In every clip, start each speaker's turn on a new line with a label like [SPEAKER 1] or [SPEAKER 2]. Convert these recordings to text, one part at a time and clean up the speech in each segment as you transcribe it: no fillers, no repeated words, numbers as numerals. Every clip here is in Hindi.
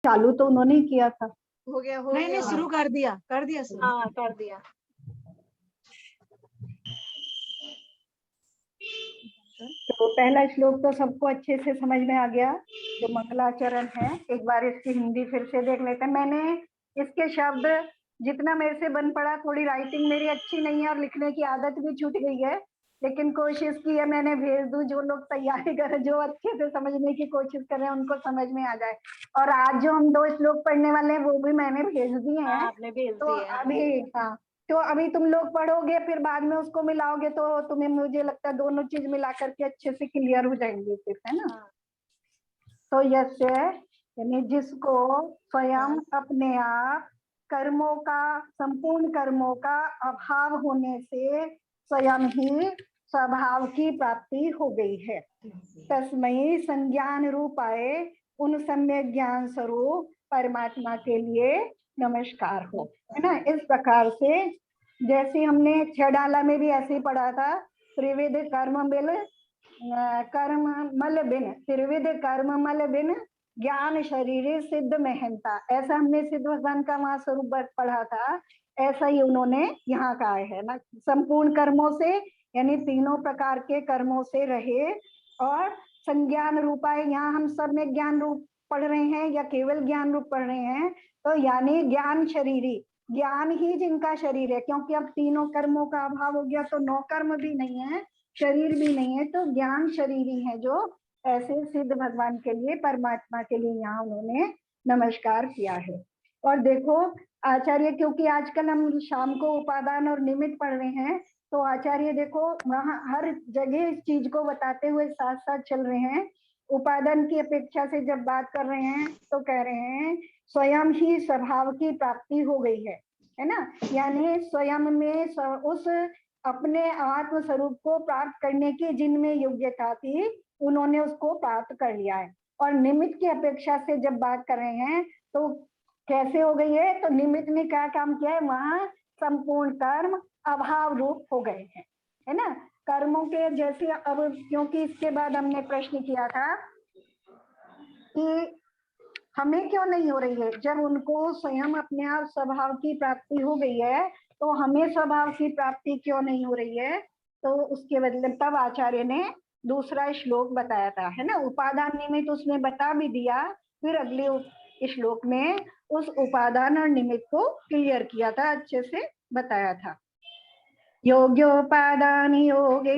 [SPEAKER 1] चालू तो उन्होंने ही किया था।
[SPEAKER 2] हो गया
[SPEAKER 3] नहीं शुरू कर दिया शुरू।
[SPEAKER 2] हाँ कर दिया।
[SPEAKER 1] तो पहला श्लोक तो सबको अच्छे से समझ में आ गया, जो मंगलाचरण है। एक बार इसकी हिंदी फिर से देख लेते हैं। मैंने इसके शब्द जितना मेरे से बन पड़ा, थोड़ी राइटिंग मेरी अच्छी नहीं है और लिखने की आदत भी छूट गई है, लेकिन कोशिश की है मैंने भेज दूं, जो लोग तैयारी कर रहे, जो अच्छे से समझने की कोशिश कर रहे हैं उनको समझ में आ जाए। और आज जो हम 2 श्लोक पढ़ने वाले हैं वो भी मैंने भेज दिए हैं।
[SPEAKER 2] आपने भेज
[SPEAKER 1] तो
[SPEAKER 2] दिए हैं।
[SPEAKER 1] अभी हाँ, तो अभी तुम लोग पढ़ोगे, फिर बाद में उसको मिलाओगे तो तुम्हें, मुझे लगता है दोनों चीज मिला करके अच्छे से क्लियर हो जाएंगे फिर, है ना। तो यस्य यानी जिसको स्वयं अपने आप कर्मों का, संपूर्ण कर्मों का अभाव होने से स्वयं ही स्वभाव की प्राप्ति हो गई है, तस्मयी संज्ञान रूपाए उन सम्यक ज्ञान स्वरूप परमात्मा के लिए नमस्कार हो, है ना। इस प्रकार से जैसे हमने 6 डाला में भी ऐसे ही पढ़ा था, त्रिविध कर्म बिल कर्म मल बिन, त्रिविध कर्म मल बिन ज्ञान शरीर सिद्ध महंता, ऐसा हमने सिद्ध भगवान का वहां स्वरूप पढ़ा था। ऐसा ही उन्होंने यहाँ कहा है ना, संपूर्ण कर्मों से यानी तीनों प्रकार के कर्मों से रहे, और संज्ञान रूपा है, यहाँ हम सब में ज्ञान रूप पढ़ रहे हैं या केवल ज्ञान रूप पढ़ रहे हैं, तो यानी ज्ञान शरीरी, ज्ञान ही जिनका शरीर है, क्योंकि अब तीनों कर्मों का अभाव हो गया तो 9 कर्म भी नहीं है, शरीर भी नहीं है, तो ज्ञान शरीरी है, जो ऐसे सिद्ध भगवान के लिए, परमात्मा के लिए यहाँ उन्होंने नमस्कार किया है। और देखो आचार्य, क्योंकि आजकल हम शाम को उपादान और निमित्त पढ़ रहे हैं, तो आचार्य देखो वहां हर जगह इस चीज को बताते हुए साथ साथ चल रहे हैं। उपादान की अपेक्षा से जब बात कर रहे हैं तो कह रहे हैं स्वयं ही स्वभाव की प्राप्ति हो गई है ना, यानी स्वयं में उस अपने आत्म स्वरूप को प्राप्त करने की जिनमें योग्यता थी उन्होंने उसको प्राप्त कर लिया है। और निमित्त की अपेक्षा से जब बात कर रहे हैं तो कैसे हो गई है, तो निमित्त ने क्या काम किया है, वहां संपूर्ण कर्म अभाव रूप हो गए हैं, है ना। कर्मों के जैसे अब, क्योंकि इसके बाद हमने प्रश्न किया था कि हमें क्यों नहीं हो रही है, जब उनको स्वयं अपने आप स्वभाव की प्राप्ति हो गई है तो हमें स्वभाव की प्राप्ति क्यों नहीं हो रही है। तो उसके बदले तब आचार्य ने दूसरा श्लोक बताया था, है ना, उपादान निमित्त उसने बता भी दिया, फिर अगले श्लोक में उस उपादान और निमित्त को क्लियर किया था, अच्छे से बताया था। योग्योपादान योगे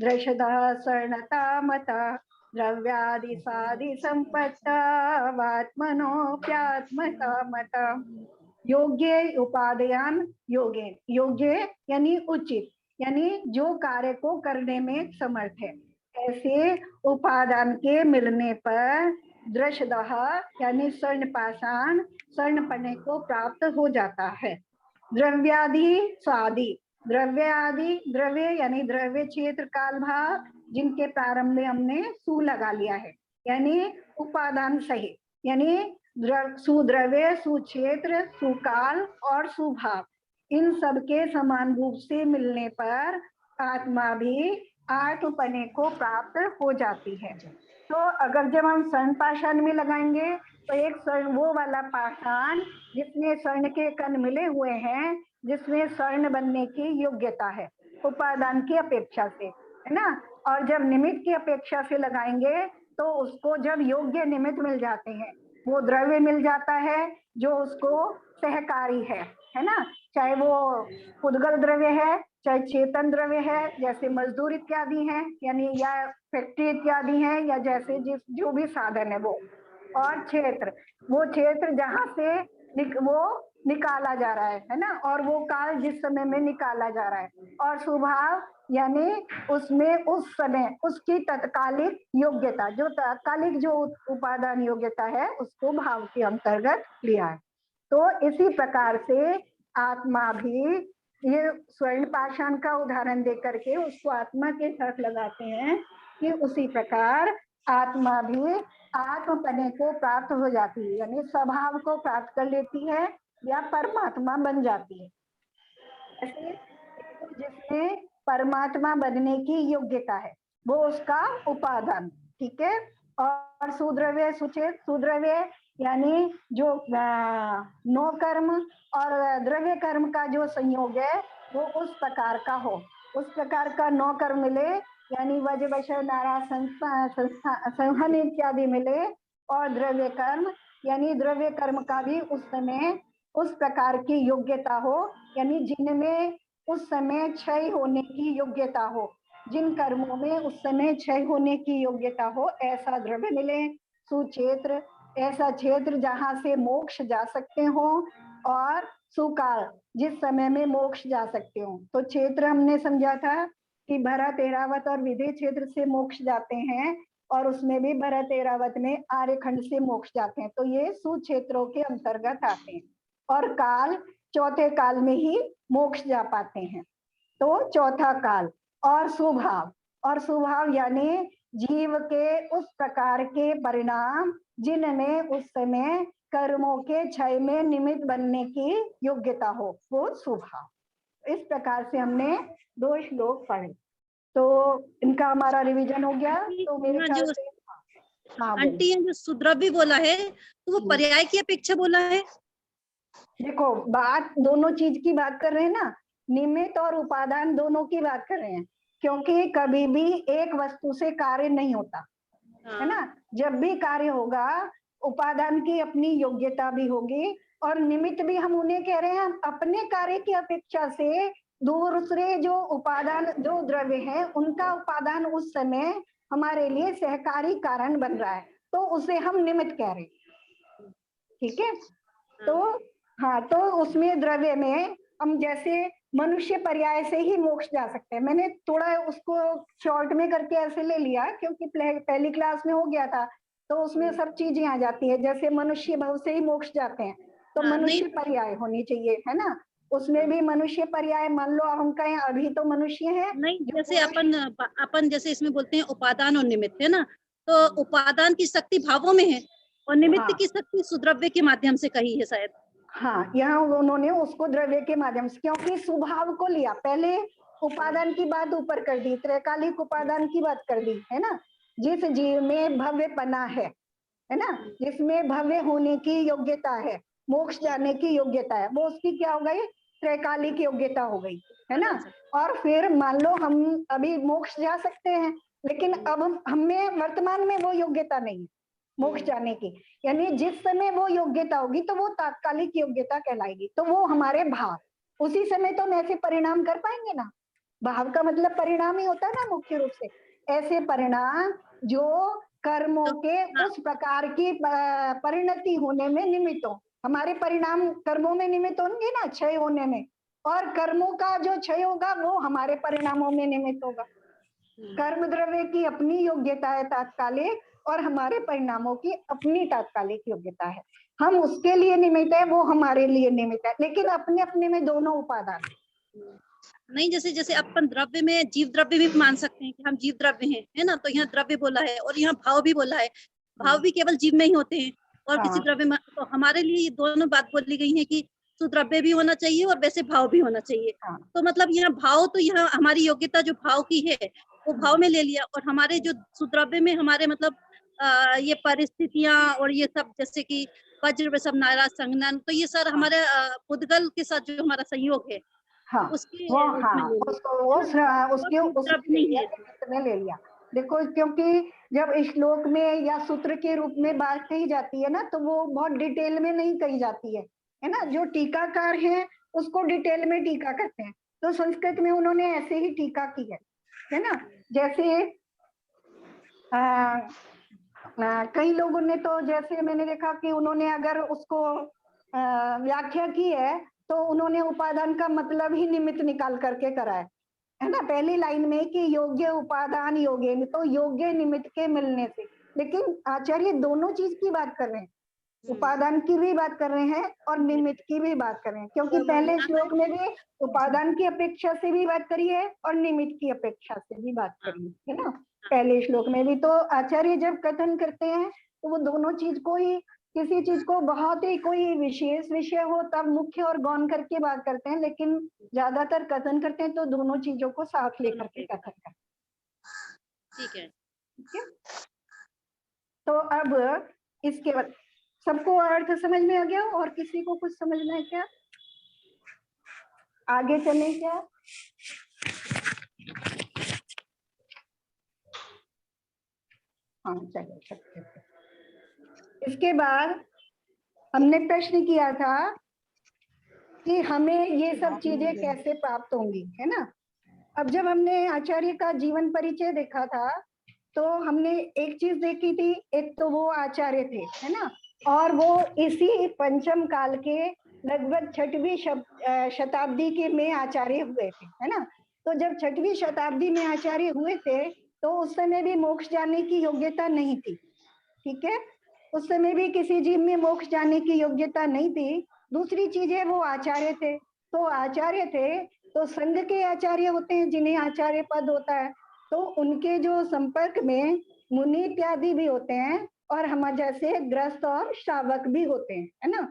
[SPEAKER 1] दृशदा स्वर्णता मता द्रव्यादि साधि संपत्तात्मनोप्यात्मता मता। योग्य उपादान योगे, योग्य यानी उचित, यानी जो कार्य को करने में समर्थ है, ऐसे उपादान के मिलने पर दृशदः यानी स्वर्ण पाषाण, स्वर्ण पने को प्राप्त हो जाता है। द्रव्यादि स्वादि, द्रव्य आदि, द्रव्य यानी द्रव्य क्षेत्र काल भाव, जिनके प्रारंभ में हमने सु लगा लिया है, यानी उपादान सहित, यानी सुद्रव्य, सुक्षेत्र, सुकाल और सुभाव, इन सब के समान रूप से मिलने पर आत्मा भी आत्मपने को प्राप्त हो जाती है। तो अगर जब हम स्वर्ण पाषाण में लगाएंगे तो एक स्वर्ण वो वाला पाषाण जिसमें स्वर्ण के कण मिले हुए हैं, जिसमें स्वर्ण बनने की योग्यता है उपादान की अपेक्षा से, है ना। और जब निमित्त की अपेक्षा से लगाएंगे तो उसको जब योग्य निमित्त मिल जाते हैं, वो द्रव्य मिल जाता है जो उसको सहकारी है ना, चाहे वो उद्गल द्रव्य है चाहे चेतन द्रव्य है, जैसे मजदूर इत्यादि हैं, यानी या फैक्ट्री इत्यादि हैं, या जैसे जिस जो भी साधन है वो, और क्षेत्र, वो क्षेत्र जहां से वो निकाला जा रहा है ना, और वो काल जिस समय में निकाला जा रहा है, और स्वभाव यानी उसमें उस समय उसकी तत्कालिक योग्यता, जो तात्कालिक जो उपादान योग्यता है उसको भाव के अंतर्गत लिया है। तो इसी प्रकार से आत्मा भी, ये स्वर्ण पाषाण का उदाहरण देकर के उसको आत्मा के साथ लगाते हैं कि उसी प्रकार आत्मा भी आत्मपने को प्राप्त हो जाती है, यानी स्वभाव को प्राप्त कर लेती है या परमात्मा बन जाती है। ऐसे जिसमें परमात्मा बनने की योग्यता है वो उसका उपादान, ठीक है। और सुद्रव्य सुचेत, सुद्रव्य यानी जो नो कर्म और द्रव्य कर्म का जो संयोग है वो उस प्रकार का हो, उस प्रकार का नो कर्म मिले, यानी वज वश नारा संहन इत्यादि मिले, और द्रव्य कर्म यानी द्रव्य कर्म का भी उस समय उस प्रकार की योग्यता हो, यानी जिनमें उस समय क्षय होने की योग्यता हो, जिन कर्मों में उस समय क्षय होने की योग्यता हो, ऐसा द्रव्य मिले। सुक्षेत्र, ऐसा क्षेत्र जहां से मोक्ष जा सकते हो, और सुकाल, जिस समय में मोक्ष जा सकते हो। तो क्षेत्र हमने समझा था कि भरत एरावत और विदेह क्षेत्र से मोक्ष जाते हैं, और उसमें भी भरत एरावत में आर्यखंड से मोक्ष जाते हैं, तो ये सुक्षेत्रों के अंतर्गत आते हैं। और काल, चौथे काल में ही मोक्ष जा पाते हैं, तो चौथा काल। और स्वभाव, और स्वभाव यानी जीव के उस प्रकार के परिणाम जिनमें उस समय कर्मों के क्षय में निमित्त बनने की योग्यता हो, वो स्वभाव। इस प्रकार से हमने 2 श्लोक पढ़े, तो इनका हमारा रिवीजन हो गया। तो मेरे
[SPEAKER 2] हाँ,
[SPEAKER 1] ख्याल
[SPEAKER 2] जो
[SPEAKER 1] से हाँ बोलो।
[SPEAKER 2] आंटी जो सुद्रव्य बोला है तो वो पर्याय की अपेक्षा बोला है।
[SPEAKER 1] देखो, बात दोनों चीज की बात कर रहे हैं ना, निमित्त और उपादान दोनों की बात कर रहे हैं, क्योंकि कभी भी एक वस्तु से कार्य नहीं होता है ना। जब भी कार्य होगा उपादान की अपनी योग्यता भी होगी, और निमित्त भी हम उन्हें कह रहे हैं अपने कार्य की अपेक्षा से दूसरे जो उपादान जो द्रव्य है उनका उपादान उस समय हमारे लिए सहकारी कारण बन रहा है, तो उसे हम निमित्त कह रहे हैं। ठीक है, तो हाँ, तो उसमें द्रव्य में हम जैसे मनुष्य पर्याय से ही मोक्ष जा सकते हैं। मैंने थोड़ा उसको शॉर्ट में करके ऐसे ले लिया क्योंकि पहली क्लास में हो गया था, तो उसमें सब चीजें आ जाती है। जैसे मनुष्य भव से ही मोक्ष जाते हैं, तो मनुष्य पर्याय होनी चाहिए, है ना। उसमें भी मनुष्य पर्याय, मान लो हम कहें अभी तो मनुष्य है
[SPEAKER 2] नहीं, जैसे अपन जैसे इसमें बोलते हैं उपादान और निमित्त, है ना। तो उपादान की शक्ति भावों में है और निमित्त की शक्ति सुद्रव्य के माध्यम से कही है शायद।
[SPEAKER 1] हाँ, यहाँ उन्होंने उसको द्रव्य के माध्यम से, क्योंकि स्वभाव को लिया, पहले उपादान की बात ऊपर कर दी, त्रैकालिक उपादान की बात कर दी, है ना। जिस जीव में भव्य पना है ना, जिसमें भव्य होने की योग्यता है, मोक्ष जाने की योग्यता है, वो उसकी क्या हो गई, त्रैकालिक योग्यता हो गई, है ना। और फिर मान लो हम अभी मोक्ष जा सकते हैं, लेकिन अब हमें वर्तमान में वो योग्यता नहीं है मोक्ष जाने की, यानी जिस समय वो योग्यता होगी तो वो तात्कालिक योग्यता कहलाएगी, तो वो हमारे भाव, उसी समय तो हम ऐसे परिणाम कर पाएंगे ना। भाव का मतलब परिणाम ही होता है ना मुख्य रूप से, ऐसे परिणाम जो कर्मों के उस प्रकार की परिणति होने में निमित्त हो। हमारे परिणाम कर्मों में निमित्त होंगे ना क्षय होने में, और कर्मों का जो क्षय होगा वो हमारे परिणामों में निमित्त होगा। कर्म द्रव्य की अपनी योग्यता है तात्कालिक, और हमारे परिणामों की अपनी तात्कालिक योग्यता है। हम उसके लिए निमित्त है, वो हमारे लिए निमित्त है, लेकिन अपने अपने में दोनों उपादान
[SPEAKER 2] नहीं। जैसे जैसे अपन द्रव्य में जीव द्रव्य भी मान सकते हैं कि हम जीव द्रव्य हैं, है ना। तो यहाँ द्रव्य बोला है और यहाँ भाव भी बोला है। भाव भी केवल जीव में ही होते हैं और किसी द्रव्य में, तो हमारे लिए ये दोनों बात बोली गई है कि सुद्रव्य भी होना चाहिए और वैसे भाव भी होना चाहिए। तो मतलब यहाँ भाव, तो यहाँ हमारी योग्यता जो भाव की है वो भाव में ले लिया, और हमारे जो सुद्रव्य में हमारे मतलब ये परिस्थितियां और ये सब, जैसे कि वज्र वृषभ नारा संगनन, तो ये सर हमारे पुद्गल के साथ जो हमारा संयोग है उसके
[SPEAKER 1] उसमें ले लिया। देखो, क्योंकि जब श्लोक में या सूत्र के रूप में बात कही जाती है ना, तो वो बहुत डिटेल में नहीं कही जाती है ना। जो टीकाकार है उसको डिटेल में टीका करते हैं, तो संस्कृत में उन्होंने ऐसे ही टीका की है ना। जैसे कई लोगों ने तो, जैसे मैंने देखा कि उन्होंने अगर उसको व्याख्या की है तो उन्होंने उपादान का मतलब ही निमित्त निकाल करके करा है ना, पहली लाइन में कि योग्य उपादान योग्य, तो योग्य निमित्त के मिलने से। लेकिन आचार्य दोनों चीज की बात कर रहे हैं, उपादान की भी बात कर रहे हैं और निमित्त की भी बात कर रहे हैं, क्योंकि पहले श्लोक में भी उपादान की अपेक्षा से भी बात करी है और निमित्त की अपेक्षा से भी बात करी है ना, पहले श्लोक में भी। तो आचार्य जब कथन करते हैं तो वो दोनों चीज को ही, किसी चीज को बहुत ही कोई विशेष विषय हो तब मुख्य और गौण करके बात करते हैं, लेकिन ज्यादातर कथन करते हैं तो दोनों चीजों को साथ लेकर के कथन करते हैं। ठीक है, तो अब इसके बाद सबको अर्थ समझ में आ गया? और किसी को कुछ समझना है क्या? आगे चले क्या? हाँ चलो सकते हैं। इसके बाद हमने प्रश्न किया था कि हमें ये सब चीजें कैसे प्राप्त होंगी, है ना। अब जब हमने आचार्य का जीवन परिचय देखा था तो हमने एक चीज देखी थी, एक तो वो आचार्य थे, है ना, और वो इसी पंचम काल के लगभग 6वीं शताब्दी के में आचार्य हुए थे, है ना। तो जब 6वीं शताब्दी में आचार्य हुए थे तो उस समय भी मोक्ष जाने की योग्यता नहीं थी, ठीक है। उस समय भी किसी जीव में मोक्ष जाने की योग्यता नहीं थी। दूसरी चीज है वो आचार्य थे, तो आचार्य थे तो संघ के आचार्य होते हैं जिन्हें आचार्य पद होता है, तो उनके जो संपर्क में मुनि इत्यादि भी होते हैं और हम जैसे ग्रस्त और श्रावक भी होते हैं, है ना।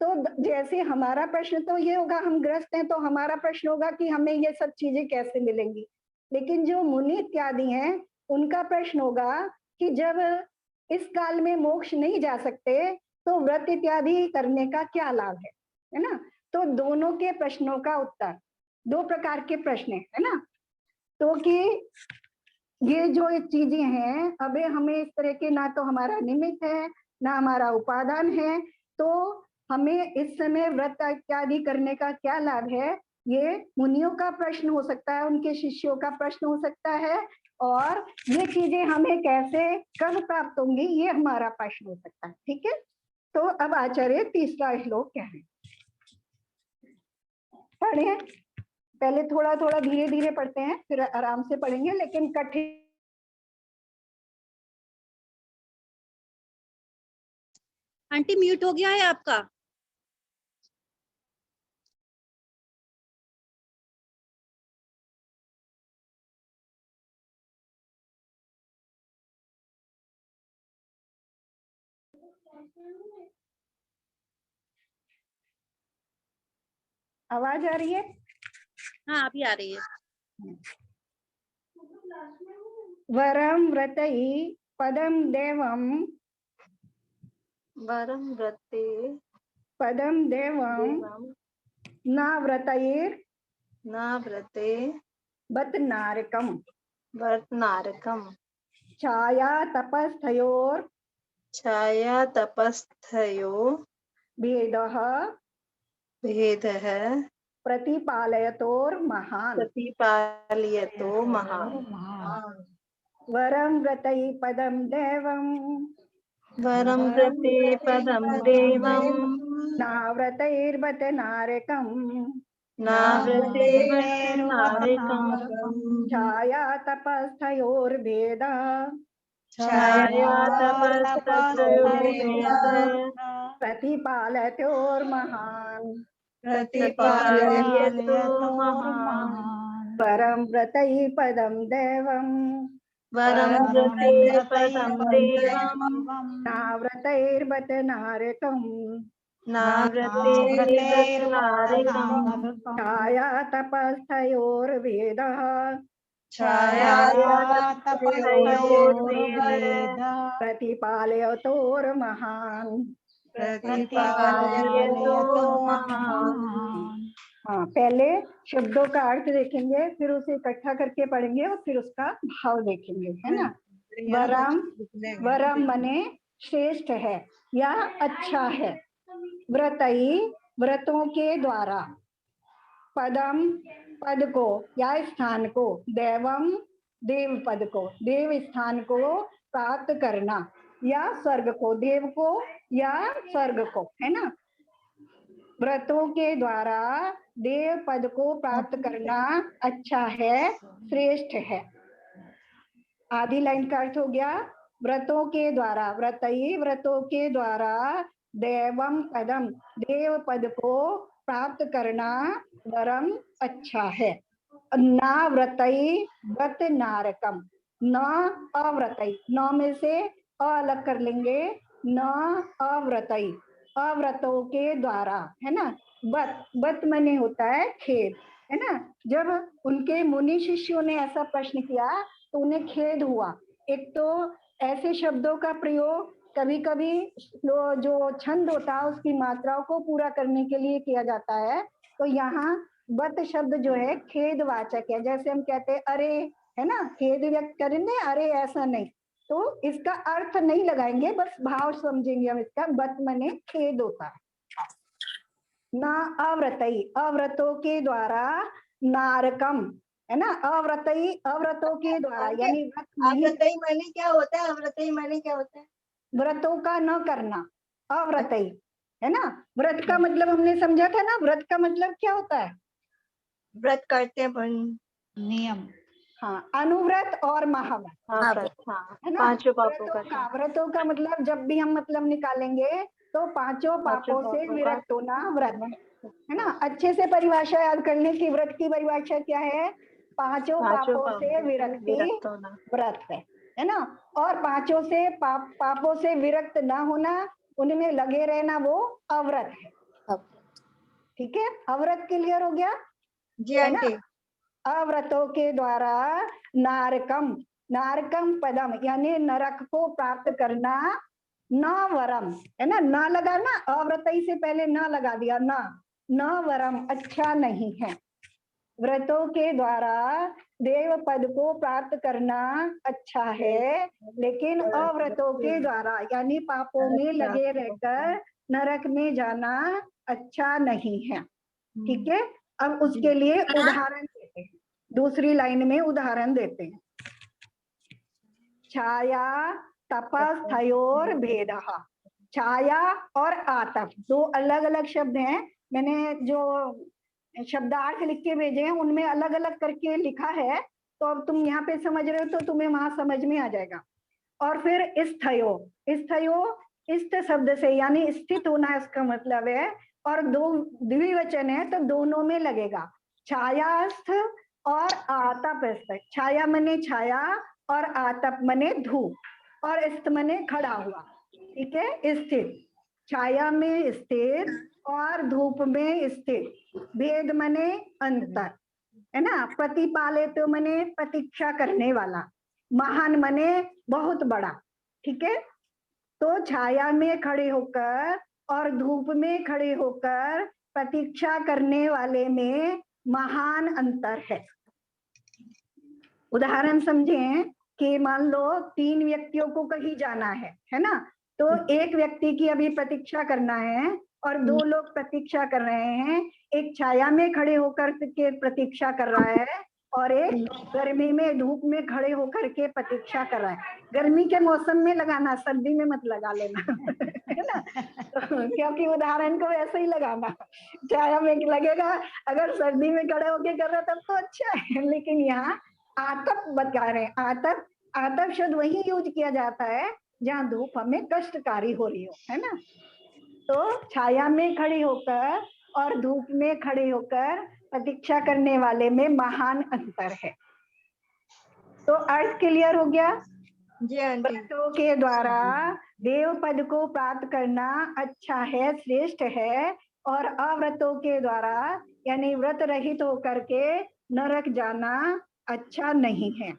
[SPEAKER 1] तो जैसे हमारा प्रश्न तो ये होगा, हम ग्रस्त हैं तो हमारा प्रश्न होगा कि हमें ये सब चीजें कैसे मिलेंगी, लेकिन जो मुनि इत्यादि हैं उनका प्रश्न होगा कि जब इस काल में मोक्ष नहीं जा सकते तो व्रत इत्यादि करने का क्या लाभ है ना। तो दोनों के प्रश्नों का उत्तर, दो प्रकार के प्रश्न है ना। तो कि ये जो चीजें हैं अबे हमें इस तरह के ना तो हमारा निमित्त है ना हमारा उपादान है, तो हमें इस समय व्रत इत्यादि करने का क्या लाभ है, ये मुनियों का प्रश्न हो सकता है, उनके शिष्यों का प्रश्न हो सकता है, और ये चीजें हमें कैसे कब प्राप्त होंगी ये हमारा प्रश्न हो सकता है, ठीक है। तो अब आचार्य तीसरा श्लोक क्या है पढ़े। पहले थोड़ा थोड़ा धीरे धीरे पढ़ते हैं फिर आराम से पढ़ेंगे, लेकिन कठिन।
[SPEAKER 2] आंटी म्यूट हो गया है आपका।
[SPEAKER 1] आवाज आ रही है?
[SPEAKER 2] हाँ अभी आ रही है।
[SPEAKER 1] वरम व्रतई पदम देवम,
[SPEAKER 3] वरम व्रते
[SPEAKER 1] पदम देवम
[SPEAKER 3] देवम
[SPEAKER 1] न व्रतैर
[SPEAKER 3] न व्रते
[SPEAKER 1] बत नारकम
[SPEAKER 3] वर्तनारकम
[SPEAKER 1] छाया तपस्थयोर
[SPEAKER 3] छाया तपस्थयो
[SPEAKER 1] भेदः
[SPEAKER 3] भेदः
[SPEAKER 1] प्रतिपालयतोर महान।
[SPEAKER 3] प्रतिपालयतो महान्।
[SPEAKER 1] वरम व्रतई पदम देवम
[SPEAKER 3] वरं व्रते पदं देवं
[SPEAKER 1] न व्रतैर्बत नारकम
[SPEAKER 3] न व्रते वर्तनारकम्
[SPEAKER 1] छाया तपस्थयोर भेदः
[SPEAKER 3] छाया तपस्तयोर्भेदः
[SPEAKER 1] प्रतिपालयतोर महान।
[SPEAKER 3] प्रतिपालयतो महान्।
[SPEAKER 1] परम व्रतई पदम देवम
[SPEAKER 3] वरं व्रते पदं देवं
[SPEAKER 1] नाव्रतैर्बत नारकम
[SPEAKER 3] न व्रते वर्तनारकम्
[SPEAKER 1] छाया तपस्थयोर्भेदः
[SPEAKER 3] छाया तपस्तयोर्भेदः
[SPEAKER 1] प्रतिपालयतोर महान।
[SPEAKER 3] प्रतिपालयतो महान्।
[SPEAKER 1] हाँ, पहले शब्दों का अर्थ देखेंगे फिर उसे इकट्ठा करके पढ़ेंगे और फिर उसका भाव देखेंगे, है ना। वरम, वरम मने श्रेष्ठ है या अच्छा है, व्रतई व्रतों के द्वारा, पदम पद को या स्थान को, देवम देव पद को, देव स्थान को प्राप्त करना, या स्वर्ग को, देव को या स्वर्ग को, है ना। व्रतों के द्वारा देव पद को प्राप्त करना अच्छा है, श्रेष्ठ है। आधी लाइन का अर्थ हो गया व्रतों के द्वारा, व्रतई व्रतों के द्वारा देवम पदम देव पद को प्राप्त करना वरम अच्छा है। ना व्रतई व्रत नारकम, न अव्रतई, न में से अ अलग कर लेंगे, न अव्रतई, अव्रतों के द्वारा, है ना। बत, बत मने होता है खेद, है ना। जब उनके मुनि शिष्यों ने ऐसा प्रश्न किया तो उन्हें खेद हुआ। एक तो ऐसे शब्दों का प्रयोग कभी कभी जो छंद होता है उसकी मात्राओं को पूरा करने के लिए किया जाता है। तो यहाँ बत शब्द जो है खेदवाचक है, जैसे हम कहते हैं अरे, है ना, खेद व्यक्त करेंगे, अरे ऐसा नहीं, तो इसका अर्थ नहीं लगाएंगे, बस भाव समझेंगे हम इसका। बत मने खेद होता है। ना अव्रतई, अव्रतों के द्वारा नारकम, है ना, अव्रतई अव्रतों के द्वारा, यानी व्रत नहीं,
[SPEAKER 3] अव्रतई माने क्या होता है? अव्रतई माने क्या होता है?
[SPEAKER 1] व्रतों का न करना, अव्रतई, है ना। व्रत का मतलब हमने समझा था ना, व्रत का मतलब क्या होता है?
[SPEAKER 3] व्रत करते हैं पण
[SPEAKER 4] नियम।
[SPEAKER 1] हाँ, अनुव्रत और महाव्रत,
[SPEAKER 3] हाँ व्रत, हाँ
[SPEAKER 1] है ना।
[SPEAKER 3] पांचों पापों
[SPEAKER 1] व्रतों
[SPEAKER 3] का
[SPEAKER 1] व्रतों का मतलब जब भी हम मतलब निकालेंगे तो पांचों पापों से
[SPEAKER 3] पापों का
[SPEAKER 1] विरक्त होना व्रत है ना। अच्छे से परिभाषा याद करने की, व्रत की परिभाषा क्या है? पांचों पापों से विरक्ति
[SPEAKER 3] विरक्त होना।
[SPEAKER 1] व्रत है ना। और पांचों से पापों से विरक्त ना होना, उनमें लगे रहना, वो अव्रत है। ठीक है, अव्रत क्लियर हो गया
[SPEAKER 3] जी
[SPEAKER 1] है ना।
[SPEAKER 3] आंटी।
[SPEAKER 1] अव्रतों के द्वारा नारकम, नारकम पदम यानी नरक को प्राप्त करना, न वरम, है ना, ना लगा ना, अव्रतई से पहले ना लगा दिया, ना, न वरम अच्छा नहीं है। व्रतों के द्वारा देव पद को प्राप्त करना अच्छा है, लेकिन अव्रतों के द्वारा यानी पापों में लगे रहकर नरक में जाना अच्छा नहीं है। ठीक है, अब उसके लिए उदाहरण देते हैं, दूसरी लाइन में उदाहरण देते हैं। छाया तपस्थयोर भेदः, छाया और आतप दो अलग अलग शब्द हैं। मैंने जो शब्दार्थ लिख के भेजे हैं उनमें अलग अलग करके लिखा है, तो अब तुम यहाँ पे समझ रहे हो तो तुम्हें वहां समझ में आ जाएगा। और फिर स्थयो, स्थयो इष्ट शब्द से यानी स्थित होना इसका मतलब है, और दो द्विवचन है तो दोनों में लगेगा, छायास्थ और आतपस्थ। छाया मने छाया और आतप मने धूप, और स्थ मने खड़ा हुआ। ठीक है, स्थित, छाया में स्थित और धूप में स्थित। भेद मने अंतर, है ना। प्रतिपालित मने प्रतीक्षा करने वाला। महान मने बहुत बड़ा। ठीक है, तो छाया में खड़े होकर और धूप में खड़े होकर प्रतीक्षा करने वाले में महान अंतर है। उदाहरण समझें कि मान लो 3 व्यक्तियों को कहीं जाना है ना, तो एक व्यक्ति की अभी प्रतीक्षा करना है और 2 लोग प्रतीक्षा कर रहे हैं। एक छाया में खड़े होकर के प्रतीक्षा कर रहा है और एक गर्मी में धूप में खड़े होकर के प्रतीक्षा कर रहा है। गर्मी के मौसम में लगाना, सर्दी में मत लगा लेना है ना, क्योंकि उदाहरण को वैसे ही लगाना। छाया में लगेगा, अगर सर्दी में खड़े होके कर रहा तब तो अच्छा है, लेकिन यहाँ आतप बता रहे हैं। आतप, आतप शब्द वही यूज किया जाता है जहाँ धूप हमें कष्टकारी हो रही हो, है ना। तो छाया में खड़ी होकर और धूप में खड़े होकर प्रतीक्षा करने वाले में महान अंतर है। तो अर्थ क्लियर हो गया।
[SPEAKER 3] जी आंटी।
[SPEAKER 1] व्रतों के द्वारा देव पद को प्राप्त करना अच्छा है, श्रेष्ठ है, और अव्रतों के द्वारा यानी व्रत रहित होकर के नरक जाना अच्छा नहीं है।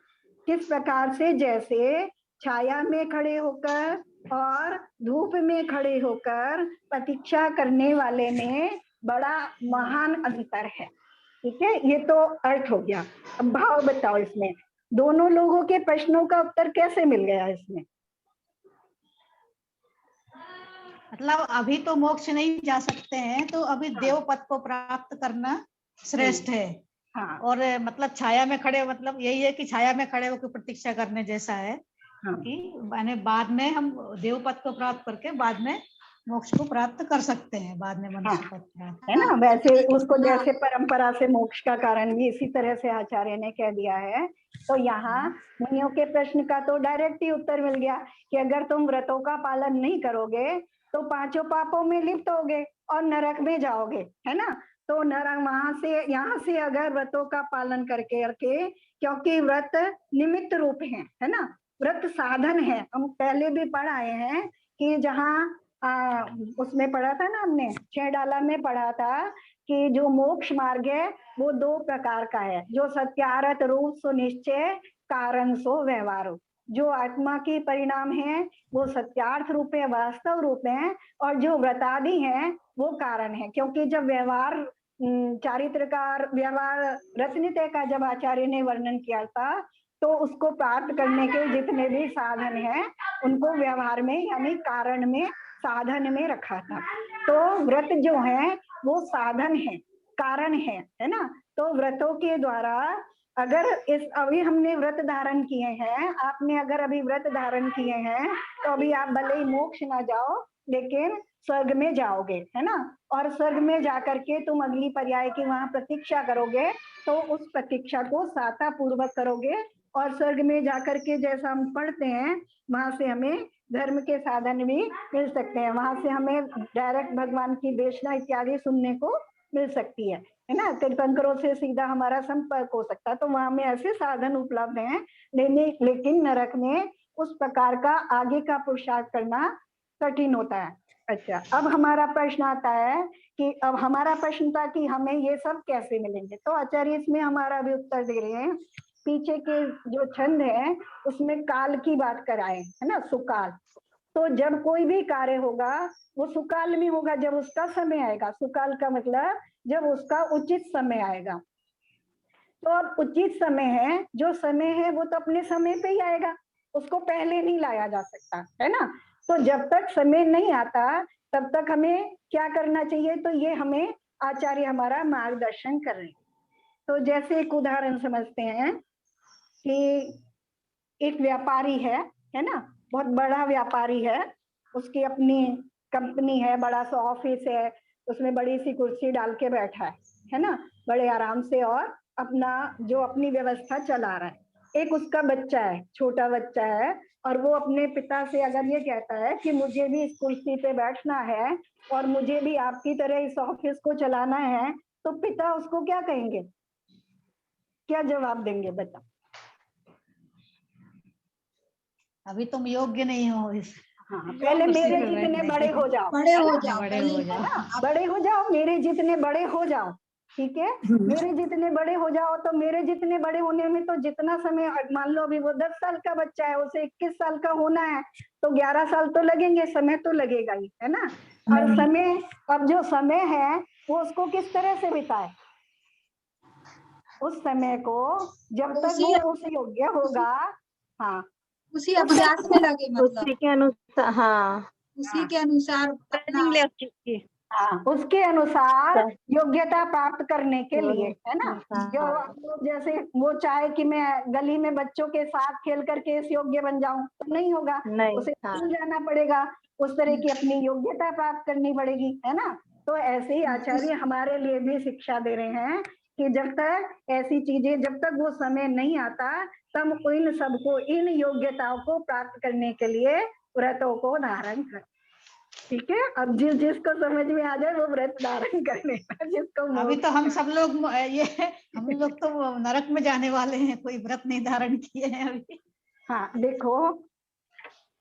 [SPEAKER 1] किस प्रकार से? जैसे छाया में खड़े होकर और धूप में खड़े होकर प्रतीक्षा करने वाले में बड़ा महान अंतर है। ठीक है, ये तो अर्थ हो गया। अब भाव बताओ, इसमें दोनों लोगों के प्रश्नों का उत्तर कैसे मिल गया इसमें?
[SPEAKER 4] मतलब अभी तो मोक्ष नहीं जा सकते हैं, तो अभी
[SPEAKER 1] हाँ।
[SPEAKER 4] देव पद को प्राप्त करना श्रेष्ठ है।
[SPEAKER 1] हाँ
[SPEAKER 4] और मतलब छाया में खड़े, मतलब यही है कि छाया में खड़े होकर प्रतीक्षा करने जैसा है
[SPEAKER 1] हाँ
[SPEAKER 4] कि माने बाद में हम देव पद को प्राप्त करके बाद में मोक्ष को प्राप्त कर सकते हैं, बाद में मनुष्य पद प्राप्त।
[SPEAKER 1] है ना। वैसे उसको जैसे परंपरा से मोक्ष का कारण भी इसी तरह से आचार्य ने कह दिया है। तो यहाँ मुनियों के प्रश्न का तो डायरेक्ट ही उत्तर मिल गया कि अगर तुम व्रतों का पालन नहीं करोगे तो पांचों पापों में लिप्त होगे और नरक में जाओगे, है ना। तो नरक वहां से, यहाँ से अगर व्रतों का पालन करके, क्योंकि व्रत निमित्त रूप है ना, व्रत साधन है। हम पहले भी पढ़ आए हैं कि जहाँ उसमें पढ़ा था ना, हमने 6 डाला में पढ़ा था कि जो मोक्ष मार्ग है वो 2 प्रकार का है, जो सत्यारत रूप सुनिश्चय कारण सो व्यवहारो। जो आत्मा के परिणाम है वो सत्यार्थ रूप है, वास्तव रूप है, और जो व्रतादि है वो कारण है। क्योंकि जब व्यवहार चारित्र का व्यवहार रत्नितय का जब आचार्य ने वर्णन किया था तो उसको प्राप्त करने के जितने भी साधन हैं उनको व्यवहार में यानी कारण में, साधन में रखा था। तो व्रत जो है वो साधन है, कारण है ना। तो व्रतों के द्वारा अगर इस अभी हमने व्रत धारण किए हैं, आपने अगर अभी व्रत धारण किए हैं तो अभी आप भले ही मोक्ष ना जाओ लेकिन स्वर्ग में जाओगे, है ना। और स्वर्ग में जाकर के तुम अगली पर्याय की वहां प्रतीक्षा करोगे, तो उस प्रतीक्षा को साता पूर्वक करोगे और स्वर्ग में जाकर के जैसा हम पढ़ते हैं वहां से हमें धर्म के साधन भी मिल सकते हैं, वहां से हमें डायरेक्ट भगवान की देशना इत्यादि सुनने को मिल सकती है ना। तीर्थंकरों से सीधा हमारा संपर्क हो सकता है, तो वहां में ऐसे साधन उपलब्ध हैं। लेकिन नरक में उस प्रकार का आगे का पुरुषार्थ करना कठिन होता है। अच्छा, अब हमारा प्रश्न आता है कि अब हमारा प्रश्न था कि हमें ये सब कैसे मिलेंगे, तो आचार्य इसमें हमारा भी उत्तर दे रहे हैं। पीछे के जो छंद है उसमें काल की बात कराए है ना, सुकाल। तो जब कोई भी कार्य होगा वो सुकाल में होगा, जब उसका समय आएगा। सुकाल का मतलब जब उसका उचित समय आएगा। तो अब उचित समय है, जो समय है वो तो अपने समय पे ही आएगा, उसको पहले नहीं लाया जा सकता, है ना। तो जब तक समय नहीं आता तब तक हमें क्या करना चाहिए, तो ये हमें आचार्य हमारा मार्गदर्शन कर रहे हैं। तो जैसे एक उदाहरण समझते हैं कि एक व्यापारी है ना, बहुत बड़ा व्यापारी है, उसकी अपनी कंपनी है, बड़ा सा ऑफिस है, उसमें बड़ी सी कुर्सी डाल के बैठा है ना, बड़े आराम से, और अपना जो अपनी व्यवस्था चला रहा है। एक उसका बच्चा है, छोटा बच्चा है, और वो अपने पिता से अगर ये कहता है कि मुझे भी इस कुर्सी पे बैठना है और मुझे भी आपकी तरह इस ऑफिस को चलाना है, तो पिता उसको क्या कहेंगे, क्या जवाब देंगे बता।
[SPEAKER 4] अभी तुम योग्य नहीं हो इस
[SPEAKER 1] हाँ, पहले मेरे जितने बड़े हो जाओ,
[SPEAKER 3] बड़े हो जाओ,
[SPEAKER 4] बड़े
[SPEAKER 3] पहले
[SPEAKER 4] हो जाओ।
[SPEAKER 1] बड़े हो जाओ, मेरे जितने बड़े हो जाओ, ठीक है। मेरे जितने बड़े हो जाओ, तो मेरे जितने बड़े होने में तो जितना समय, मान लो अभी वो 10 साल का बच्चा है, उसे 21 साल का होना है, तो 11 साल तो लगेंगे, समय तो लगेगा ही, है ना। और समय, अब जो समय है वो उसको किस तरह से बिताए, उस समय को जब तक वो उस योग्य होगा, हाँ
[SPEAKER 3] उसी अभ्यास में लगे, मतलब
[SPEAKER 5] उसी के अनुसार, हाँ
[SPEAKER 3] उसी के अनुसार अपना
[SPEAKER 1] हाँ, उसके अनुसार योग्यता प्राप्त करने के लिए, है ना। जो जैसे वो चाहे कि मैं गली में बच्चों के साथ खेल करके इस योग्य बन जाऊं, तो नहीं होगा,
[SPEAKER 5] नहीं,
[SPEAKER 1] उसे
[SPEAKER 5] हाँ।
[SPEAKER 1] स्कूल जाना पड़ेगा, उस तरह की अपनी योग्यता प्राप्त करनी पड़ेगी, है ना। तो ऐसे ही आचार्य हमारे लिए भी शिक्षा दे रहे हैं कि जब तक ऐसी चीजें, जब तक वो समय नहीं आता, तब इन सबको, इन योग्यताओं को प्राप्त करने के लिए व्रतों को धारण कर, ठीक है। अब जिसको समझ में आ जाए वो व्रत धारण करने का, जिसको
[SPEAKER 4] अभी तो हम सब लोग ये हम लोग तो नरक में जाने वाले हैं, कोई व्रत नहीं धारण किए हैं अभी।
[SPEAKER 1] हाँ, देखो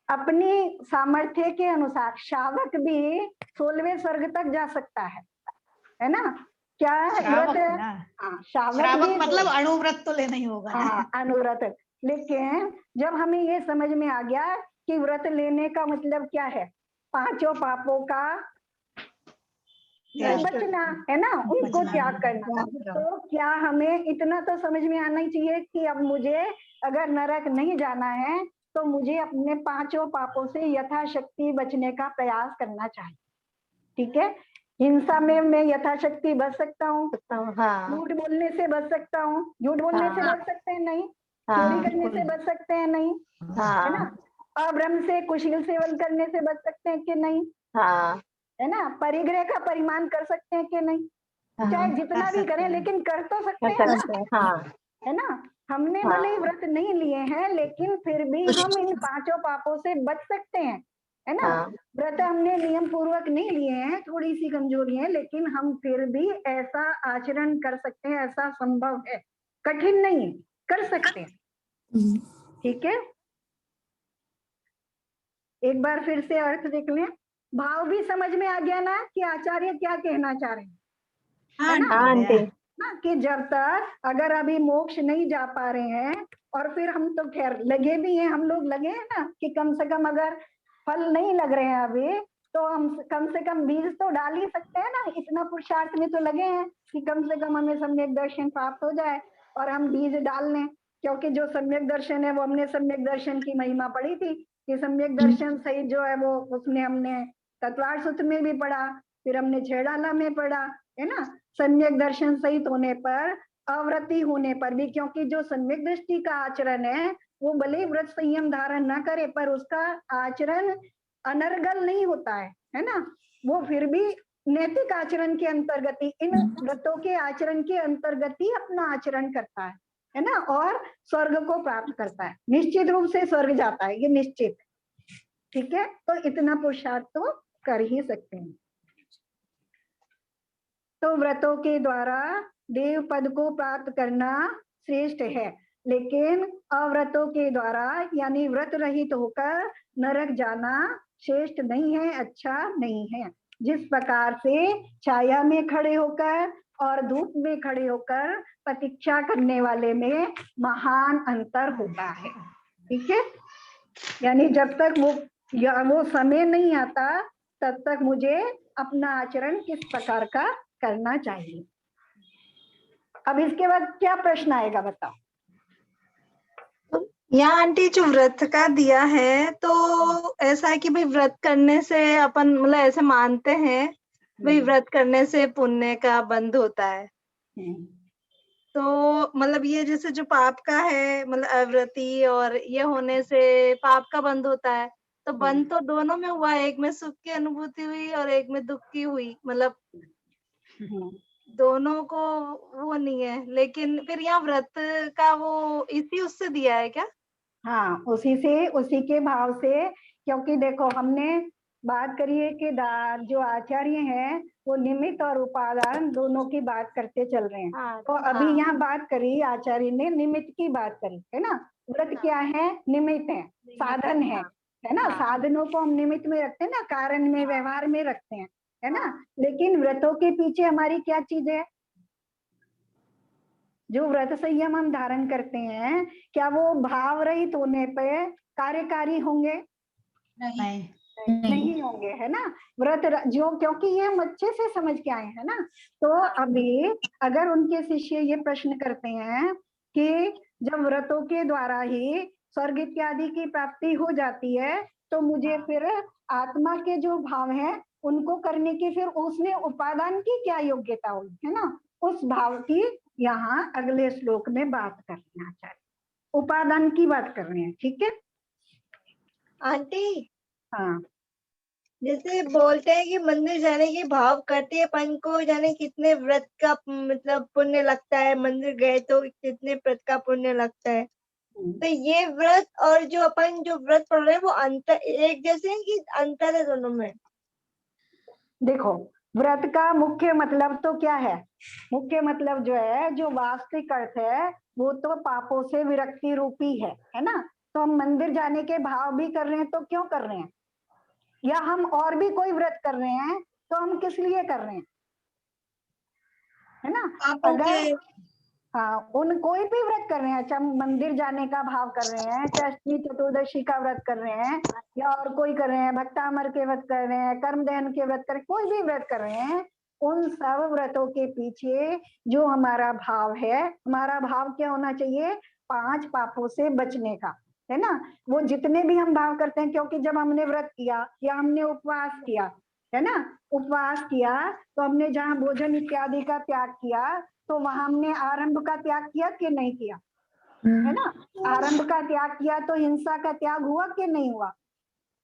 [SPEAKER 1] अपनी सामर्थ्य के अनुसार शावक भी 16वें स्वर्ग तक जा सकता है ना। क्या है व्रत, हाँ
[SPEAKER 4] श्रावक मतलब अणुव्रत तो लेना ही होगा ना।
[SPEAKER 1] हाँ, अनुव्रत। लेकिन जब हमें ये समझ में आ गया कि व्रत लेने का मतलब क्या है, पांचों पापों का बचना, है ना, उनको त्याग करना, तो क्या हमें इतना तो समझ में आना ही चाहिए कि अब मुझे अगर नरक नहीं जाना है तो मुझे अपने पांचों पापों से यथाशक्ति बचने का प्रयास करना चाहिए, ठीक है। हिंसा में मैं यथाशक्ति बच सकता हूँ, झूठ बोलने से बच सकता हूँ, झूठ बोलने से बच सकते हैं नहीं, चोरी करने से बच सकते हैं नहीं, है ना, अभ्रम से कुशील सेवन करने से बच सकते हैं कि नहीं, है ना, परिग्रह का परिमान कर सकते हैं कि नहीं, चाहे जितना भी करें लेकिन कर तो सकते हैं ना, है ना। हमने भले ही व्रत नहीं लिए हैं लेकिन फिर भी हम इन पांचों पापों से बच सकते हैं, है ना। व्रत हमने नियम पूर्वक नहीं लिए हैं, थोड़ी सी कमजोरी है, लेकिन हम फिर भी ऐसा आचरण कर सकते हैं, ऐसा संभव है, कठिन नहीं है, कर सकते हैं, ठीक है। एक बार फिर से अर्थ देख लें, भाव भी समझ में आ गया ना कि आचार्य क्या कहना चाह रहे हैं, है ना, कि जब तक अगर अभी मोक्ष नहीं जा पा रहे हैं और फिर हम तो खैर लगे भी हैं, हम लोग लगे हैं ना कि कम से कम अगर फल नहीं लग रहे हैं अभी तो हम कम से कम बीज तो डाल ही सकते हैं ना, इतना पुरुषार्थ में तो लगे हैं कि कम से कम हमें सम्यक दर्शन प्राप्त हो जाए और हम बीज डाल लें। क्योंकि जो सम्यक दर्शन है वो हमने सम्यक दर्शन की महिमा पढ़ी थी कि सम्यक दर्शन सही जो है वो उसमें हमने तत्वार सूत्र में भी पढ़ा, फिर हमने छेड़ाला में पढ़ा, है ना। सम्यक दर्शन सहित होने पर, अवृत्ति होने पर भी, क्योंकि जो सम्यक दृष्टि का आचरण है वो भले ही व्रत संयम धारण ना करे पर उसका आचरण अनर्गल नहीं होता है ना, वो फिर भी नैतिक आचरण के अंतर्गत ही, इन व्रतों के आचरण के अंतर्गत ही अपना आचरण करता है ना, और स्वर्ग को प्राप्त करता है, निश्चित रूप से स्वर्ग जाता है, ये निश्चित। ठीक है, तो इतना पुरुषार्थ तो कर ही सकते हैं। तो व्रतों के द्वारा देव पद को प्राप्त करना श्रेष्ठ है, लेकिन अव्रतों के द्वारा यानी व्रत रहित होकर नरक जाना श्रेष्ठ नहीं है, अच्छा नहीं है। जिस प्रकार से छाया में खड़े होकर और धूप में खड़े होकर प्रतीक्षा करने वाले में महान अंतर होता है। ठीक है, यानी जब तक वो समय नहीं आता तब तक मुझे अपना आचरण किस प्रकार का करना चाहिए। अब इसके बाद क्या प्रश्न आएगा बताओ।
[SPEAKER 5] यहाँ आंटी जो व्रत का दिया है तो ऐसा है कि भाई व्रत करने से अपन मतलब ऐसे मानते हैं भाई व्रत करने से पुण्य का बंध होता है, तो मतलब ये जैसे जो पाप का है मतलब अव्रति और ये होने से पाप का बंध होता है, तो बंध तो दोनों में हुआ, एक में सुख की अनुभूति हुई और एक में दुख की हुई, मतलब दोनों को वो नहीं है, लेकिन फिर यहाँ व्रत का वो इसी उससे दिया है क्या?
[SPEAKER 1] हाँ, उसी से, उसी के भाव से, क्योंकि देखो हमने बात करी है कि जो आचार्य हैं वो निमित्त और उपादान दोनों की बात करते चल रहे हैं।
[SPEAKER 5] हाँ,
[SPEAKER 1] तो अभी यहाँ बात करी आचार्य ने निमित्त की बात करी है ना। व्रत क्या है? निमित्त है, साधन है ना। साधनों को हम निमित्त में रखते हैं ना, कारण में व्यवहार में रखते हैं, है ना। लेकिन व्रतों के पीछे हमारी क्या चीज है? जो व्रत संयम हम धारण करते हैं क्या वो भाव रहित होने पे कार्यकारी होंगे? नहीं होंगे, है ना। व्रत जो, क्योंकि ये हम अच्छे से समझ के आए हैं ना। तो अभी अगर उनके शिष्य ये प्रश्न करते हैं कि जब व्रतों के द्वारा ही स्वर्ग इत्यादि की प्राप्ति हो जाती है तो मुझे फिर आत्मा के जो भाव हैं उनको करने की फिर उसमें उपादान की क्या योग्यता होगी, है ना। उस भाव की यहाँ अगले श्लोक में बात करना चाहिए, उपादान की बात कर रहे हैं। ठीक है
[SPEAKER 5] आंटी,
[SPEAKER 1] हाँ,
[SPEAKER 5] जैसे बोलते हैं कि मंदिर जाने की भाव करते हैं अपन को, जाने कितने व्रत का मतलब पुण्य लगता है, मंदिर गए तो कितने व्रत का पुण्य लगता है, तो ये व्रत और जो अपन जो व्रत पढ़ रहे हैं वो अंतर एक जैसे है कि अंतर है दोनों में?
[SPEAKER 1] देखो व्रत का मुख्य मतलब तो क्या है? मुख्य मतलब जो है, जो वास्तविक अर्थ है वो तो पापों से विरक्ति रूपी है ना। तो हम मंदिर जाने के भाव भी कर रहे हैं तो क्यों कर रहे हैं? या हम और भी कोई व्रत कर रहे हैं तो हम किस लिए कर रहे हैं, है ना। अगर हाँ, उन कोई भी व्रत कर रहे हैं, चाहे मंदिर जाने का भाव कर रहे हैं, चाहे अष्टमी चतुर्दशी का व्रत कर रहे हैं, या और कोई कर रहे हैं, भक्तामर के व्रत कर रहे हैं, कर्म दहन के व्रत कर रहे हैं, कोई भी व्रत कर रहे हैं, उन सब व्रतों के पीछे जो हमारा भाव है, हमारा भाव क्या होना चाहिए? 5 पापों से बचने का, है ना। वो जितने भी हम भाव करते हैं, क्योंकि जब हमने व्रत किया या हमने उपवास किया, है ना, उपवास किया तो हमने जहाँ भोजन इत्यादि का त्याग किया तो वहां हमने आरंभ का त्याग किया कि नहीं किया, है ना। आरंभ का त्याग किया तो हिंसा का त्याग हुआ कि नहीं हुआ,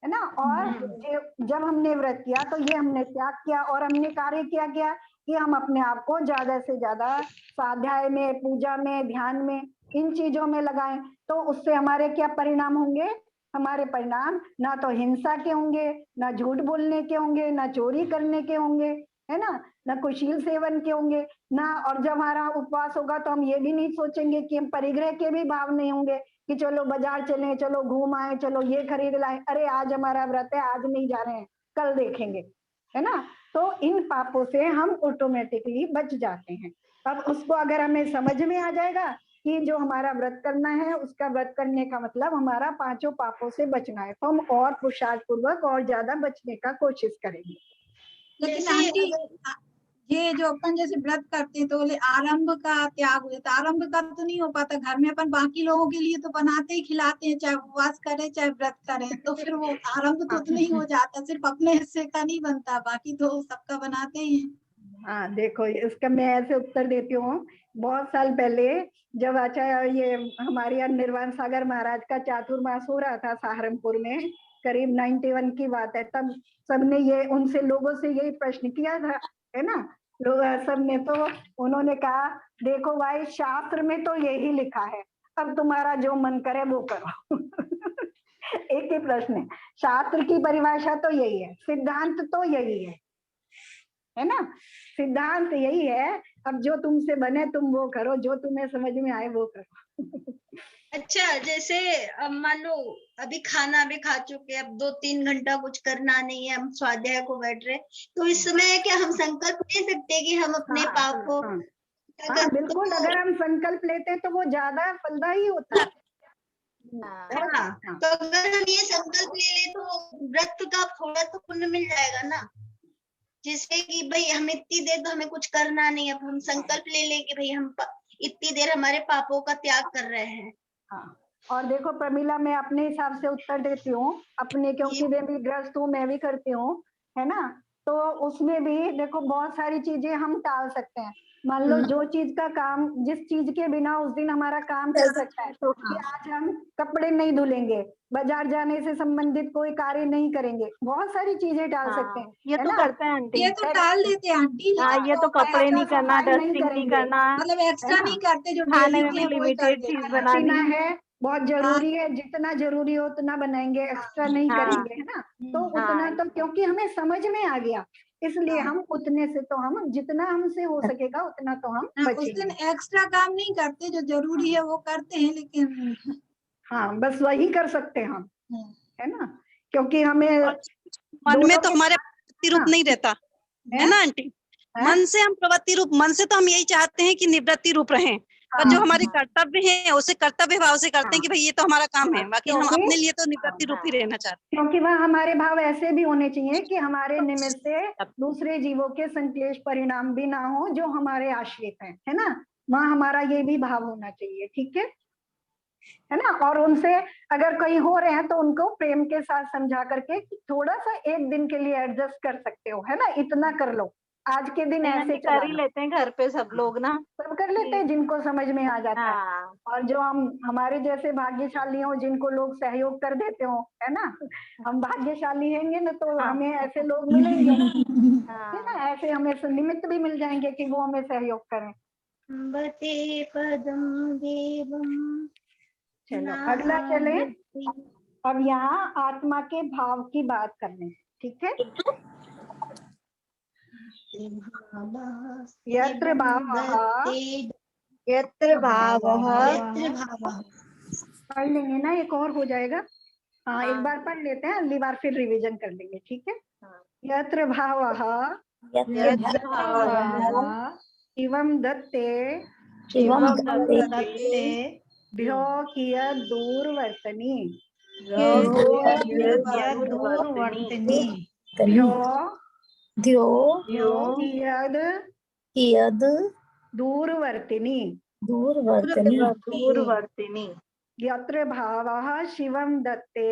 [SPEAKER 1] है ना। और जब हमने व्रत किया तो ये हमने त्याग किया और हमने कार्य किया क्या कि हम अपने आप को ज्यादा से ज्यादा स्वाध्याय में, पूजा में, ध्यान में, इन चीजों में लगाएं। तो उससे हमारे क्या परिणाम होंगे? हमारे परिणाम ना तो हिंसा के होंगे, ना झूठ बोलने के होंगे, ना चोरी करने के होंगे, है ना, ना कुशील सेवन के होंगे ना। और जब हमारा उपवास होगा तो हम ये भी नहीं सोचेंगे कि हम परिग्रह के भी भाव नहीं होंगे कि चलो बाजार चलें, चलो घूम आए, चलो ये खरीद लाए, अरे आज हमारा व्रत है, आज नहीं जा रहे हैं, कल देखेंगे, है ना। तो इन पापों से हम ऑटोमेटिकली बच जाते हैं। अब उसको अगर हमें समझ में आ जाएगा कि जो हमारा व्रत करना है उसका व्रत करने का मतलब हमारा 5 पापों से बचना है, तो हम और पुरुषार्थ पूर्वक और ज्यादा बचने का कोशिश करेंगे।
[SPEAKER 3] लेकिन
[SPEAKER 2] जैसे
[SPEAKER 3] आंटी ये जो अपन जैसे व्रत करते हैं तो बोले आरंभ का त्याग हो जाता, आरंभ का तो नहीं हो पाता घर में, अपन बाकी लोगों के लिए तो बनाते ही खिलाते हैं, चाहे उपवास करें चाहे व्रत करें, तो फिर वो आरंभ तो नहीं हो जाता, सिर्फ अपने हिस्से का नहीं बनता, बाकी तो सबका बनाते ही हैं।
[SPEAKER 1] हाँ देखो, इसका मैं ऐसे उत्तर देती हूँ। बहुत साल पहले जब आचार्य ये हमारे यहाँ निर्वाण सागर महाराज का चातुर्मास हो रहा था सहारनपुर में, करीब 91 की बात है, तब सबने ये उनसे लोगों से यही प्रश्न किया था, है ना। लोग सबने तो उन्होंने कहा देखो भाई शास्त्र में तो यही लिखा है, अब तुम्हारा जो मन करे वो करो। एक ही प्रश्न है, शास्त्र की परिभाषा तो यही है, सिद्धांत तो यही है ना, सिद्धांत यही है, अब जो तुमसे बने तुम वो करो, जो तुम्हें समझ में आए वो करो।
[SPEAKER 6] अच्छा, जैसे अब मान लो अभी खाना भी खा चुके, अब 2-3 घंटा कुछ करना नहीं है, हम स्वाध्याय को बैठ रहे, तो इस समय क्या हम संकल्प ले सकते हैं कि हम अपने पाप को
[SPEAKER 1] हाँ बिल्कुल, अगर हम संकल्प लेते हैं तो वो ज्यादा फलदायी होता है।
[SPEAKER 6] तो अगर हम ये संकल्प ले ले तो व्रत का थोड़ा तो पुण्य मिल जाएगा ना, जिससे कि भाई हम इतनी देर तो हमें कुछ करना नहीं, अब हम संकल्प ले ले कि भाई हम इतनी देर हमारे पापों का त्याग कर रहे हैं।
[SPEAKER 1] हाँ, और देखो प्रमिला, मैं अपने हिसाब से उत्तर देती हूँ अपने, क्योंकि मैं भी ग्रस्त हूँ, मैं भी करती हूँ, है ना। तो उसमें भी देखो बहुत सारी चीजें हम टाल सकते हैं। मान लो जो चीज का काम, जिस चीज के बिना उस दिन हमारा काम चल सकता है, तो कि आज हम कपड़े नहीं धुलेंगे, बाजार जाने से संबंधित कोई कार्य नहीं करेंगे, बहुत सारी चीजें टाल सकते हैं।
[SPEAKER 5] ये तो करते हैं आंटी।
[SPEAKER 3] ये तो टाल देते हैं आंटी,
[SPEAKER 5] हाँ, ये तो कपड़े नहीं करना,
[SPEAKER 1] सफाई नहीं
[SPEAKER 5] डस्टिंग नहीं
[SPEAKER 1] करेंगे,
[SPEAKER 5] करना,
[SPEAKER 3] मतलब एक्स्ट्रा नहीं करते, जो
[SPEAKER 5] खाने
[SPEAKER 3] डेली
[SPEAKER 5] में
[SPEAKER 3] के वही कर
[SPEAKER 5] लिमिटेड
[SPEAKER 3] देते
[SPEAKER 5] चीज
[SPEAKER 3] हैं।
[SPEAKER 5] बनानी
[SPEAKER 1] पीना है बहुत जरूरी है, जितना जरूरी हो उतना बनाएंगे, एक्स्ट्रा नहीं
[SPEAKER 5] हाँ।
[SPEAKER 1] करेंगे, है ना। तो उतना तो क्योंकि हमें समझ में आ गया, इसलिए हम उतने से तो हम जितना हमसे हो सकेगा उतना तो हम
[SPEAKER 3] हाँ, उस दिन
[SPEAKER 1] बचेंगे।
[SPEAKER 3] एक्स्ट्रा काम नहीं करते, जो जरूरी है वो करते हैं, लेकिन
[SPEAKER 1] हाँ बस वही कर सकते हैं हम, है ना, क्योंकि हमें
[SPEAKER 2] मन में तो हमारे प्रवृत्ति रूप नहीं रहता है ना आंटी, मन से हम प्रवृत्ति रूप, मन से तो हम यही चाहते हैं कि निवृत्ति रूप रहें, पर जो हमारे कर्तव्य है उसे कर्तव्य भाव से करते हैं कि भाई ये तो हमारा काम है, बाकी हम अपने लिए तो निवृत्ति रूप ही रहना चाहते हैं।
[SPEAKER 1] क्योंकि वह हमारे भाव ऐसे भी होने चाहिए कि हमारे निमित्त से दूसरे जीवों के संक्लेश परिणाम भी ना हो जो हमारे आश्रित हैं, है ना। वहाँ हमारा ये भी भाव होना चाहिए, ठीक है ना। और उनसे अगर कहीं हो रहे हैं तो उनको प्रेम के साथ समझा करके थोड़ा सा एक दिन के लिए एडजस्ट कर सकते हो, है ना, इतना कर लो, आज के दिन ऐसे
[SPEAKER 5] कर ही लेते हैं घर पे सब लोग ना,
[SPEAKER 1] सब कर लेते हैं जिनको समझ में आ जाता है। और जो हम हमारे जैसे भाग्यशाली हो जिनको लोग सहयोग कर देते हो, है ना, हम भाग्यशाली हैंगे ना, तो हमें ऐसे लोग मिलेंगे, है ना, ऐसे हमें निमित्त भी मिल जाएंगे कि वो हमें सहयोग करें।
[SPEAKER 6] बते पदम देवम।
[SPEAKER 1] चलो अगला चले, अब यहाँ आत्मा के भाव की बात करने, ठीक है। यत्र भावः
[SPEAKER 5] यत्र भावः
[SPEAKER 1] पढ़ लेंगे ना, एक और हो जाएगा। हाँ एक बार पढ़ लेते हैं, अगली बार फिर रिवीजन कर लेंगे, ठीक है। यत्र भावः शिवम दत्ते भ्यो कियद् दूरवर्तनी भ्यो कियद् दूरवर्तिनी यत्र भावः शिवम दत्ते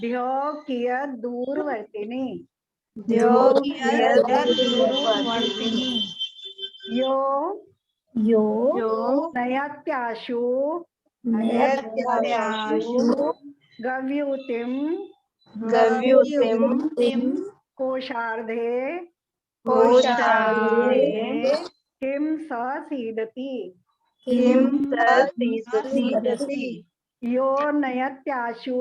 [SPEAKER 1] भ्यो कियद् दूरवर्तिनी यो नयत्याशु गव्यूतिम कोशार्धे किम स सीदति यो नयत्याशु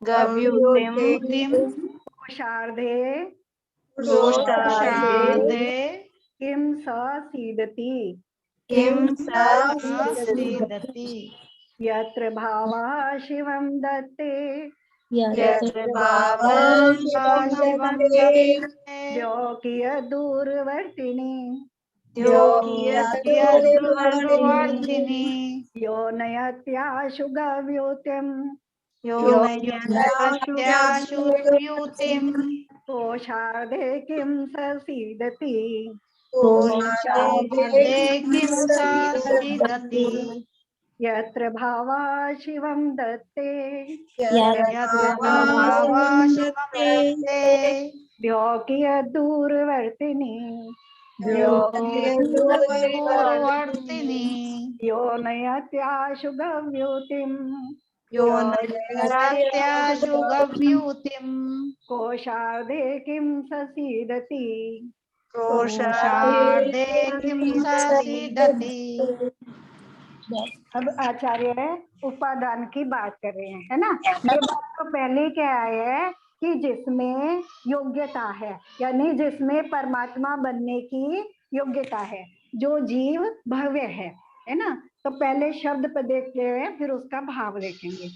[SPEAKER 1] गव्यूतिम कोशार्धे किम स सीदति यत्र भावः शिवं दत्ते
[SPEAKER 5] यत्र भावं शिवं दत्ते
[SPEAKER 1] द्योकिय दूरवर्तिनी
[SPEAKER 4] द्योर्वर्तिनी
[SPEAKER 1] यो नयत्याशु गव्योतिम्
[SPEAKER 4] यो नयत्याशु युतिम्
[SPEAKER 1] कोशार्धे किं ससीदति
[SPEAKER 4] कोशार्धे किं ससीदति
[SPEAKER 1] यत्र भावा शिवं दत्ते
[SPEAKER 4] यत्र भावा शिवं दत्ते
[SPEAKER 1] द्योकिय दूरवर्तिनी
[SPEAKER 4] द्योर्वर्तिनी
[SPEAKER 1] यो नयत्याशु गव्योतिम्
[SPEAKER 4] यो नयत्याशु गव्युतिम्
[SPEAKER 1] कोशार्धे किं ससीदति
[SPEAKER 4] कोशार्धे किं ससीदति।
[SPEAKER 1] अब आचार्य उपादान की बात कर रहे हैं, है ना। ये बात तो पहले क्या है कि जिसमें योग्यता है, यानी जिसमें परमात्मा बनने की योग्यता है, जो जीव भव्य है ना। तो पहले शब्द पर देखते हैं, फिर उसका भाव देखेंगे।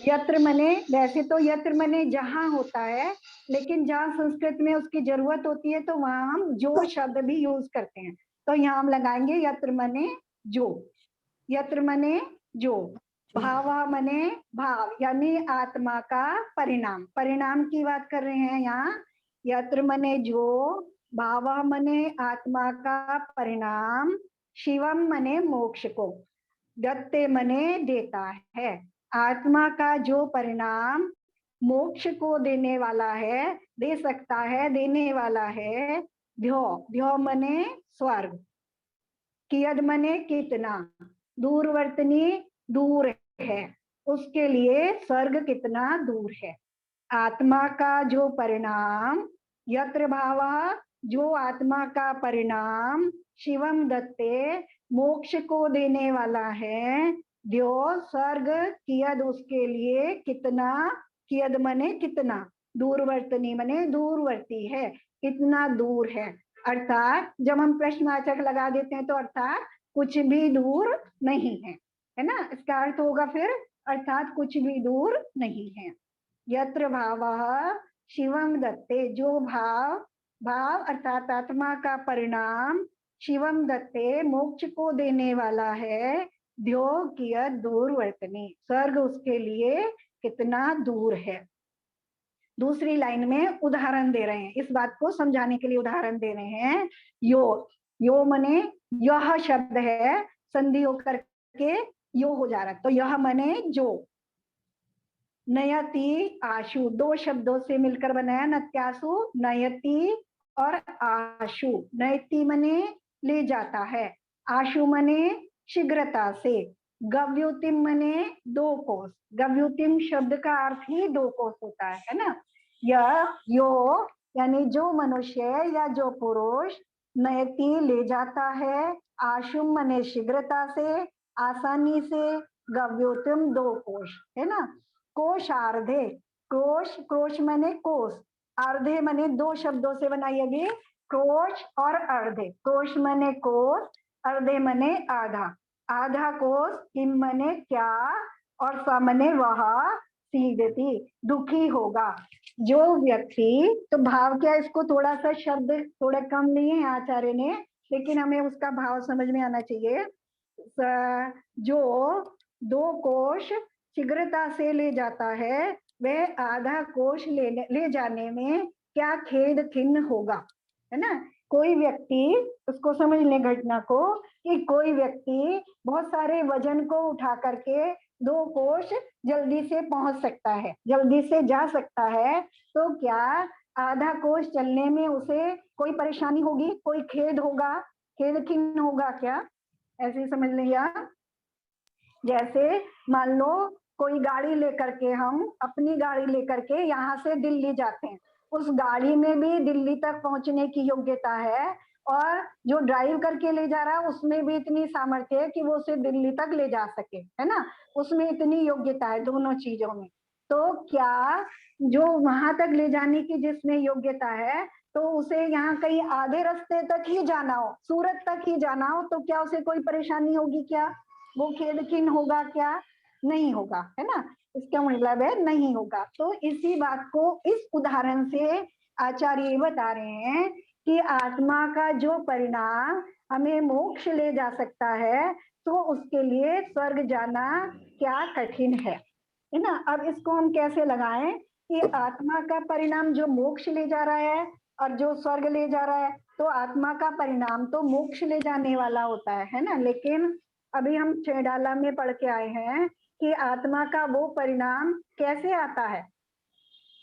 [SPEAKER 1] यत्र मने, वैसे तो यत्र मने जहाँ होता है, लेकिन जहाँ संस्कृत में उसकी जरूरत होती है तो वहां हम जो शब्द भी यूज करते हैं। तो यहाँ हम लगाएंगे यत्र मने जो, यत्र मने जो, भावा मने भाव, यानी आत्मा का परिणाम, परिणाम की बात कर रहे हैं यहाँ। यत्र मने जो, भावा मने आत्मा का परिणाम, शिवम मने मोक्ष को, दत्ते मने देता है। आत्मा का जो परिणाम मोक्ष को देने वाला है, दे सकता है, देने वाला है। ध्यो, ध्यो मने स्वर्ग, कियद मने कितना, दूरवर्तनी दूर है, उसके लिए स्वर्ग कितना दूर है। आत्मा का जो परिणाम, यत्र भावा, जो आत्मा का परिणाम, शिवम दत्ते, मोक्ष को देने वाला है। द्यो, स्वर्ग, कियद, उसके लिए, कितना, कियद मने कितना, दूरवर्तनी मने दूरवर्ती है, कितना दूर है। अर्थात जब हम प्रश्नवाचक लगा देते हैं तो अर्थात कुछ भी दूर नहीं है ना। इसका अर्थ होगा फिर अर्थात कुछ भी दूर नहीं है। यत्र भावः शिवम दत्ते, जो भाव, भाव अर्थात आत्मा का परिणाम, शिवम दत्ते, मोक्ष को देने वाला है। द्यो, कियद, दूरवर्तनी, स्वर्ग उसके लिए कितना दूर है। दूसरी लाइन में उदाहरण दे रहे हैं, इस बात को समझाने के लिए उदाहरण दे रहे हैं। यो, यो मने यह शब्द है, संधि होकर के यो हो जा रहा है, तो यह मने जो। नयति आशु, दो शब्दों से मिलकर बनाया नत्यासु, नयति और आशु। नयति मने ले जाता है, आशु मने शीघ्रता से, गव्युतिम मने दो कोस। गव्युतिम शब्द का अर्थ ही दो कोस होता है ना। यह यो यानी जो मनुष्य या जो पुरुष, नयति ले जाता है, आशुम मने शीघ्रता से, आसानी से, गव्योतिम दो कोश, है ना। कोशार्धे, क्रोश, क्रोश मने कोश, अर्धे मने दो शब्दों से बनाई गई, क्रोश और अर्धे। क्रोश मने कोश, अर्धे मने आधा, आधा कोश, किम मने क्या, और स मने वह, सीदति दुखी होगा। जो व्यक्ति, तो भाव क्या, इसको थोड़ा सा शब्द थोड़ा कम लिए हैं आचार्य ने, लेकिन हमें उसका भाव समझ में आना चाहिए। जो दो कोश शीघ्रता से ले जाता है, वह आधा कोश ले जाने में क्या खेद खिन्न होगा, है ना। कोई व्यक्ति, उसको समझ ले घटना को, कि कोई व्यक्ति बहुत सारे वजन को उठा करके दो कोश जल्दी से पहुंच सकता है, जल्दी से जा सकता है, तो क्या आधा कोश चलने में उसे कोई परेशानी होगी, कोई खेद होगा, खेद खिन्न होगा क्या? ऐसे समझ लिया। जैसे मान लो कोई गाड़ी लेकर के, हम अपनी गाड़ी लेकर के यहाँ से दिल्ली जाते हैं, उस गाड़ी में भी दिल्ली तक पहुंचने की योग्यता है, और जो ड्राइव करके ले जा रहा है उसमें भी इतनी सामर्थ्य है कि वो उसे दिल्ली तक ले जा सके, है ना। उसमें इतनी योग्यता है दोनों चीजों में। तो क्या जो वहां तक ले जाने की जिसमें योग्यता है, तो उसे यहाँ कहीं आधे रास्ते तक ही जाना हो, सूरत तक ही जाना हो, तो क्या उसे कोई परेशानी होगी क्या? वो खेद खिन्न होगा क्या? नहीं होगा, है ना, इसका मतलब है नहीं होगा। तो इसी बात को इस उदाहरण से आचार्य ये बता रहे हैं कि आत्मा का जो परिणाम हमें मोक्ष ले जा सकता है, तो उसके लिए स्वर्ग जाना क्या कठिन है ना। अब इसको हम कैसे लगाएं कि आत्मा का परिणाम जो मोक्ष ले जा रहा है और जो स्वर्ग ले जा रहा है, तो आत्मा का परिणाम तो मोक्ष ले जाने वाला होता है ना। लेकिन अभी हम छेडाला में पढ़ के आए हैं कि आत्मा का वो परिणाम कैसे आता है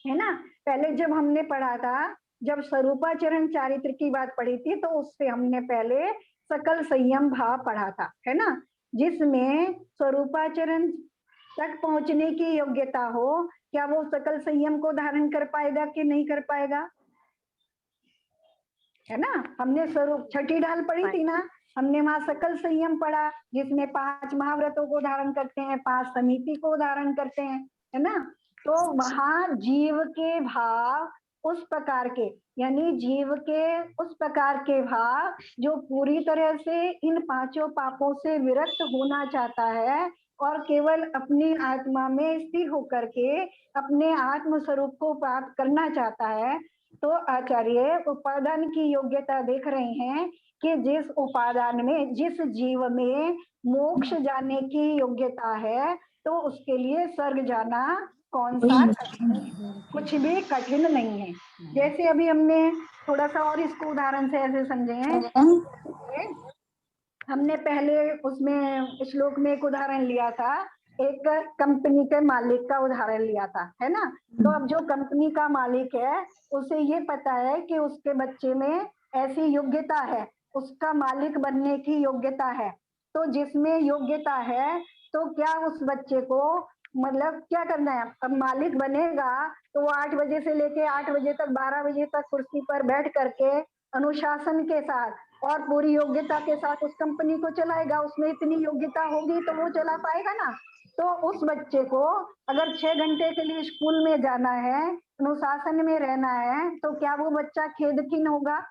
[SPEAKER 1] ना। पहले जब हमने पढ़ा था, जब स्वरूपाचरण चारित्र की बात पढ़ी थी, तो उससे हमने पहले सकल संयम भाव पढ़ा था, है ना, जिसमें स्वरूपाचरण तक पहुंचने की योग्यता हो, क्या वो सकल संयम को धारण कर पाएगा कि नहीं कर पाएगा, है ना। हमने स्वरूप छठी ढाल पढ़ी थी ना, हमने वहां सकल संयम पढ़ा, जिसमें 5 महाव्रतों को धारण करते हैं, 5 समिति को धारण करते हैं, है ना। तो वहां जीव के भाव उस प्रकार के, यानी जीव के उस प्रकार के भाव जो पूरी तरह से इन 5 पापों से विरक्त होना चाहता है और केवल अपनी आत्मा में स्थिर होकर के अपने आत्म स्वरूप को प्राप्त करना चाहता है। तो आचार्य उपादान की योग्यता देख रहे हैं कि जिस उपादान में, जिस जीव में मोक्ष जाने की योग्यता है, तो उसके लिए स्वर्ग जाना कौन सा कठिन है? कुछ भी कठिन नहीं है। जैसे अभी हमने थोड़ा सा और इसको उदाहरण से ऐसे समझे हैं, हमने पहले उसमें श्लोक में एक उदाहरण लिया था, एक कंपनी के मालिक का उदाहरण लिया था, है ना। तो अब जो कंपनी का मालिक है, उसे ये पता है कि उसके बच्चे में ऐसी योग्यता है, उसका मालिक बनने की योग्यता है। तो जिसमें योग्यता है, तो क्या उस बच्चे को मतलब क्या करना है, अब मालिक बनेगा तो वो 8 बजे से लेके 8 बजे तक, 12 बजे तक कुर्सी पर बैठ करके अनुशासन के साथ और पूरी योग्यता के साथ उस कंपनी को चलाएगा। उसमें इतनी योग्यता होगी तो वो चला पाएगा ना। तो उस बच्चे को अगर 6 घंटे के लिए स्कूल में जाना है, अनुशासन में रहना है, तो क्या वो बच्चा खेदहीन होगा?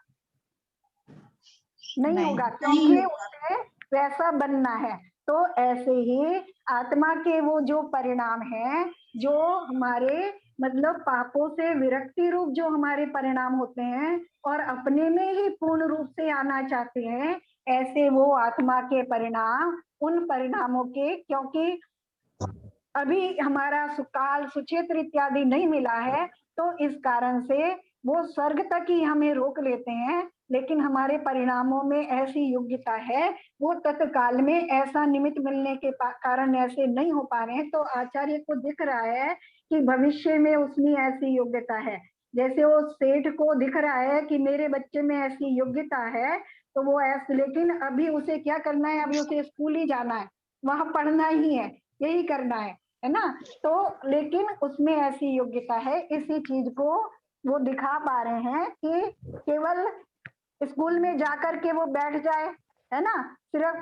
[SPEAKER 1] नहीं होगा, क्योंकि उसे वैसा बनना है। तो ऐसे ही आत्मा के वो जो परिणाम है, जो हमारे मतलब पापों से विरक्ति रूप जो हमारे परिणाम होते हैं और अपने में ही पूर्ण रूप से आना चाहते हैं, ऐसे वो आत्मा के परिणाम, उन परिणामों के, क्योंकि अभी हमारा सुकाल सुक्षेत्र इत्यादि नहीं मिला है, तो इस कारण से वो स्वर्ग तक ही हमें रोक लेते हैं। लेकिन हमारे परिणामों में ऐसी योग्यता है, वो तत्काल में ऐसा निमित्त मिलने के कारण ऐसे नहीं हो पा रहे हैं। तो आचार्य को दिख रहा है कि भविष्य में उसमें ऐसी योग्यता है। जैसे वो सेठ को दिख रहा है कि मेरे बच्चे में ऐसी योग्यता है, तो वो ऐसे, लेकिन अभी उसे क्या करना है, अभी उसे स्कूल ही जाना है, वहां पढ़ना ही है, यही करना है ना। तो लेकिन उसमें ऐसी योग्यता है, इसी चीज को वो दिखा पा रहे हैं कि केवल स्कूल में जाकर के वो बैठ जाए, है ना, सिर्फ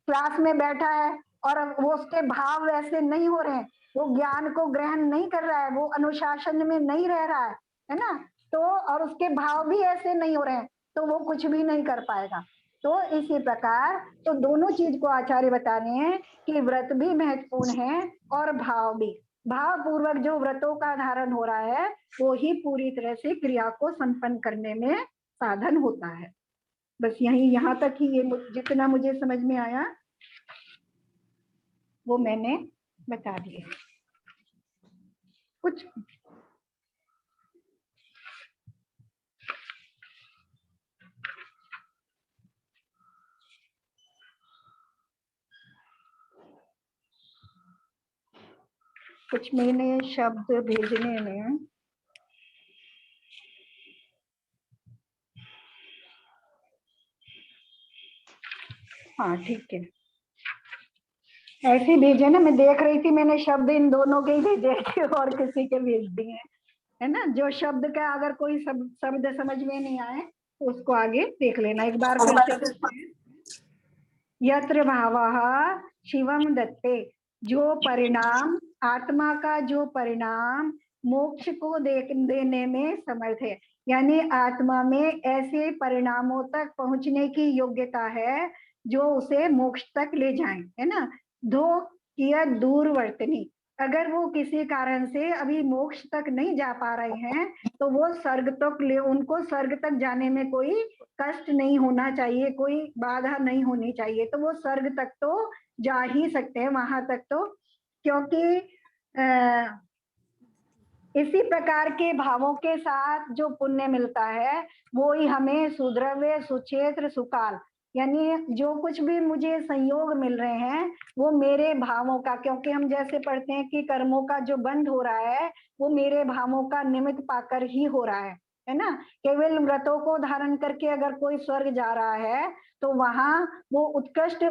[SPEAKER 1] क्लास में बैठा है और वो उसके भाव वैसे नहीं हो रहे हैं, वो ज्ञान को ग्रहण नहीं कर रहा है, वो अनुशासन में नहीं रह रहा है ना। तो और उसके भाव भी ऐसे नहीं हो रहे हैं, तो वो कुछ भी नहीं कर पाएगा। तो इसी प्रकार तो दोनों चीज को आचार्य बता रहे हैं कि व्रत भी महत्वपूर्ण है और भाव भी। भाव पूर्वक जो व्रतों का धारण हो रहा है, वो ही पूरी तरह से क्रिया को संपन्न करने में साधन होता है। बस यही, यहाँ तक ही ये जितना मुझे समझ में आया वो मैंने बता दिया। कुछ मैंने शब्द भेजने में हाँ ठीक है, ऐसे भेजे ना, मैं देख रही थी, मैंने शब्द इन दोनों के ही भेजे थे और किसी के भेज दिए, है ना। जो शब्द का अगर कोई शब्द समझ में नहीं आए तो उसको आगे देख लेना एक बार फिर से। यत्र भावः शिवम दत्ते, जो परिणाम, आत्मा का जो परिणाम मोक्ष को देने में समर्थ है, यानी आत्मा में ऐसे परिणामों तक पहुंचने की योग्यता है जो उसे मोक्ष तक ले जाएं, है ना। किया दूरवर्तनी। अगर वो किसी कारण से अभी मोक्ष तक नहीं जा पा रहे हैं तो वो स्वर्ग तक उनको स्वर्ग तक जाने में कोई कष्ट नहीं होना चाहिए, कोई बाधा नहीं होनी चाहिए, तो वो स्वर्ग तक तो जा ही सकते हैं वहां तक तो, क्योंकि इसी प्रकार के भावों के साथ जो पुण्य मिलता है वो ही हमें सुद्रव्य, सुक्षेत्र, सुकाल, यानी जो कुछ भी मुझे संयोग मिल रहे हैं वो मेरे भावों का, क्योंकि हम जैसे पढ़ते हैं कि कर्मों का जो बंध हो रहा है वो मेरे भावों का निमित्त पाकर ही हो रहा है ना। केवल व्रतों को धारण करके अगर कोई स्वर्ग जा रहा है तो वहां वो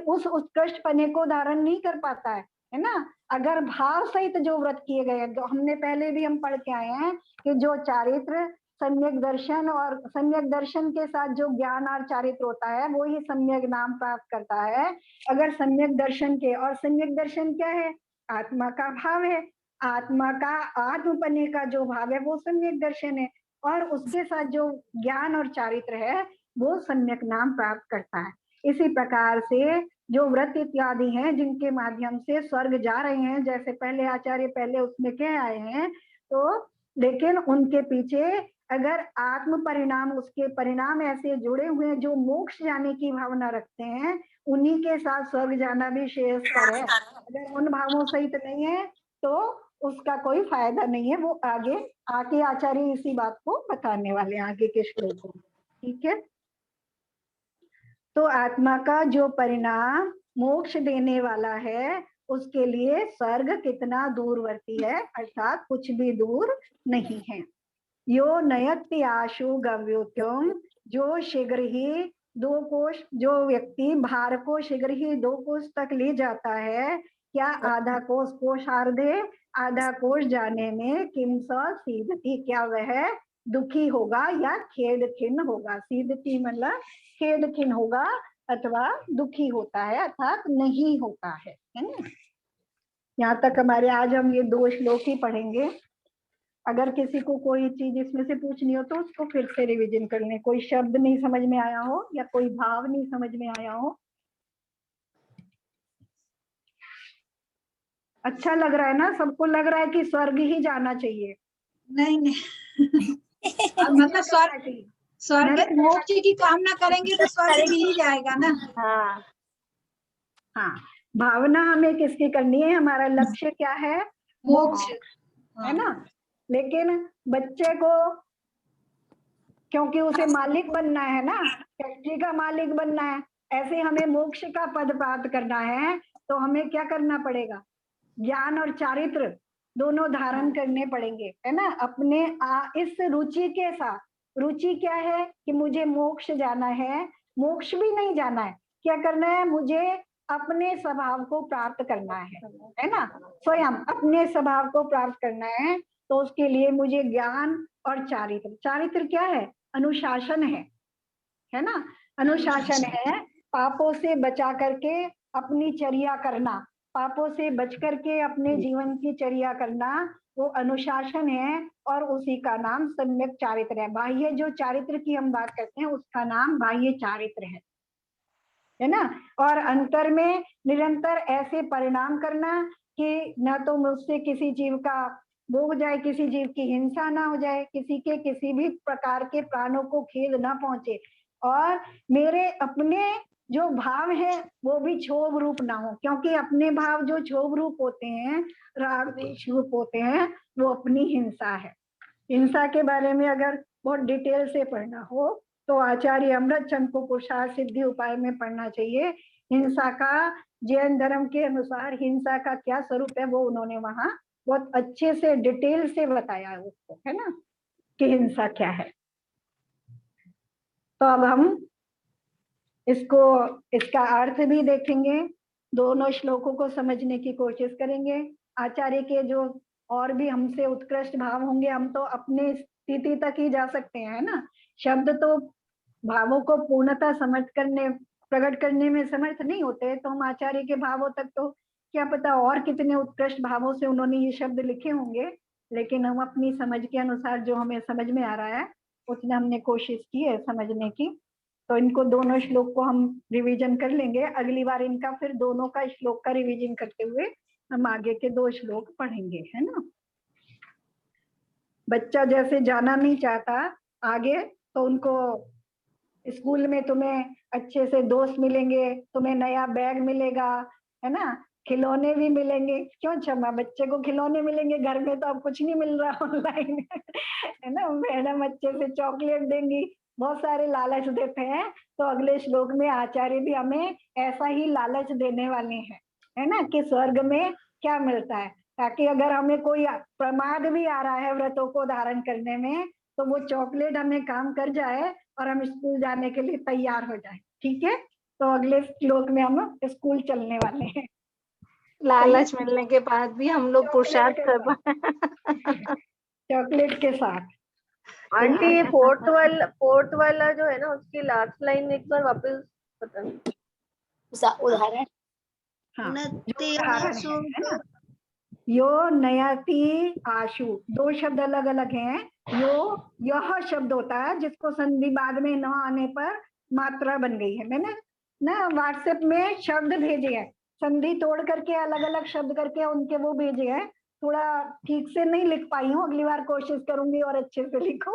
[SPEAKER 1] उस उत्कृष्ट पने को धारण नहीं कर पाता है ना। अगर भाव सहित जो व्रत किए गए, तो हमने पहले भी हम पढ़ के आए हैं कि जो चारित्र, सम्यक दर्शन, और सम्यक दर्शन के साथ जो ज्ञान और चारित्र होता है वो ही सम्यक नाम प्राप्त करता है। अगर सम्यक दर्शन के, और सम्यक दर्शन क्या है? आत्मा का भाव है, आत्मा का आत्मपने का जो भाव है वो सम्यक दर्शन है, और उसके साथ जो ज्ञान और चारित्र है वो सम्यक नाम प्राप्त करता है। इसी प्रकार से जो व्रत इत्यादि हैं जिनके माध्यम से स्वर्ग जा रहे हैं, जैसे पहले आचार्य पहले उसमें कह आए हैं, तो लेकिन उनके पीछे अगर आत्म परिणाम, उसके परिणाम ऐसे जुड़े हुए हैं जो मोक्ष जाने की भावना रखते हैं, उन्हीं के साथ स्वर्ग जाना भी श्रेयस्कर है। अगर उन भावों सहित नहीं है तो उसका कोई फायदा नहीं है। वो आगे आचार्य इसी बात को बताने वाले हैं आगे के श्लोकों में, ठीक है। तो आत्मा का जो परिणाम मोक्ष देने वाला है उसके लिए स्वर्ग कितना दूरवर्ती है, अर्थात कुछ भी दूर नहीं है। यो नयति आशु गव्योत्यम, जो शीघ्र ही 2 कोश, जो व्यक्ति भार को शीघ्र ही 2 कोश तक ले जाता है, क्या आधा कोश कोशार्धे, आधा कोश जाने में किम स सीदति, क्या वह दुखी होगा या खेद खिन्न होगा। सीदति मतलब खेद खिन्न होगा अथवा दुखी होता है, अर्थात नहीं होता है ना। यहाँ तक हमारे आज हम ये 2 श्लोक ही पढ़ेंगे। अगर किसी को कोई चीज इसमें से पूछनी हो तो उसको फिर से रिवीजन कर लें, कोई शब्द नहीं समझ में आया हो या कोई भाव नहीं समझ में आया हो। अच्छा लग रहा है ना, सबको लग रहा है कि स्वर्ग ही जाना चाहिए?
[SPEAKER 3] नहीं नहीं मतलब स्वर्ग मोक्ष की कामना करेंगे तो स्वर्ग मिल ही जाएगा ना।
[SPEAKER 1] हाँ हाँ, भावना हमें किसकी करनी है? हमारा लक्ष्य क्या है? मोक्ष, है ना। लेकिन बच्चे को, क्योंकि उसे मालिक बनना है ना, फैक्ट्री का मालिक बनना है, ऐसे हमें मोक्ष का पद प्राप्त करना है तो हमें क्या करना पड़ेगा? ज्ञान और चारित्र दोनों धारण करने पड़ेंगे, है ना। अपने इस रुचि के साथ, रुचि क्या है कि मुझे मोक्ष जाना है, मोक्ष भी नहीं जाना है, क्या करना है? मुझे अपने स्वभाव को प्राप्त करना है ना। स्वयं अपने स्वभाव को प्राप्त करना है, तो उसके लिए मुझे ज्ञान और चारित्र, चारित्र क्या है? अनुशासन है ना। अनुशासन है पापों से बचा करके अपनी चर्या करना, पापों से बच करके अपने जीवन की चर्या करना, वो अनुशासन है, और उसी का नाम सम्यक चारित्र है। बाह्य जो चारित्र की हम बात करते हैं उसका नाम बाह्य चारित्र है ना। और अंतर में निरंतर ऐसे परिणाम करना कि न तो मुझसे किसी जीव का वो हो जाए, किसी जीव की हिंसा ना हो जाए, किसी के किसी भी प्रकार के प्राणों को खेद ना पहुंचे, और मेरे अपने जो भाव है वो भी क्षोभ रूप ना हो, क्योंकि अपने भाव जो क्षोभ रूप होते हैं, राग द्वेष रूप होते हैं, वो अपनी हिंसा है। हिंसा के बारे में अगर बहुत डिटेल से पढ़ना हो तो आचार्य अमृत चंद को पुरुषार्थ सिद्धि उपाय में पढ़ना चाहिए। हिंसा का जैन धर्म के अनुसार हिंसा का क्या स्वरूप है वो उन्होंने वहां बहुत अच्छे से डिटेल से बताया है उसको, है ना, कि हिंसा क्या है। तो अब हम इसका अर्थ भी देखेंगे, दोनों श्लोकों को समझने की कोशिश करेंगे। आचार्य के जो और भी हमसे उत्कृष्ट भाव होंगे, हम तो अपने स्थिति तक ही जा सकते हैं, है ना। शब्द तो भावों को पूर्णतः प्रकट करने में समर्थ नहीं होते, तो हम आचार्य के भावों तक तो क्या पता और कितने उत्कृष्ट भावों से उन्होंने ये शब्द लिखे होंगे, लेकिन हम अपनी समझ के अनुसार जो हमें समझ में आ रहा है उतना हमने कोशिश की है समझने की। तो इनको दोनों श्लोक को हम रिवीजन कर लेंगे, अगली बार इनका फिर दोनों का श्लोक का रिवीजन करते हुए हम आगे के 2 श्लोक पढ़ेंगे, है ना। बच्चा जैसे जाना नहीं चाहता आगे, तो उनको स्कूल में तुम्हें अच्छे से दोस्त मिलेंगे, तुम्हें नया बैग मिलेगा, है ना, खिलौने भी मिलेंगे। क्यों क्षमा, बच्चे को खिलौने मिलेंगे, घर में तो अब कुछ नहीं मिल रहा ऑनलाइन है ना। मैडम अच्छे से चॉकलेट देंगी, बहुत सारे लालच देते हैं। तो अगले श्लोक में आचार्य भी हमें ऐसा ही लालच देने वाले हैं, है ना, कि स्वर्ग में क्या मिलता है, ताकि अगर हमें कोई प्रमाद भी आ रहा है व्रतों को धारण करने में, तो वो चॉकलेट हमें काम कर जाए और हम स्कूल जाने के लिए तैयार हो जाए। ठीक है, तो अगले श्लोक में हम स्कूल चलने वाले हैं।
[SPEAKER 5] लालच मिलने के बाद भी हम लोग पुरुषार्थ कर पाए।
[SPEAKER 1] चॉकलेट के साथ।
[SPEAKER 7] आंटी ये फोर्थ वाला जो है ना, उसकी लास्ट लाइन एक बार वापस बताना।
[SPEAKER 6] उदाहरण
[SPEAKER 1] हाँ,
[SPEAKER 6] उन्नति
[SPEAKER 1] जो उदाहरण
[SPEAKER 6] आशु
[SPEAKER 1] है ना, यो नयति आशु, 2 शब्द अलग अलग हैं। यो यह शब्द होता है जिसको संधि बाद में न आने पर मात्रा बन गई है। मैंने ना व्हाट्सएप में शब्द भेजे हैं, संधि तोड़ करके अलग अलग शब्द करके उनके वो भेजे हैं। थोड़ा ठीक से नहीं लिख पाई हूँ, अगली बार कोशिश करूंगी और अच्छे से लिखूं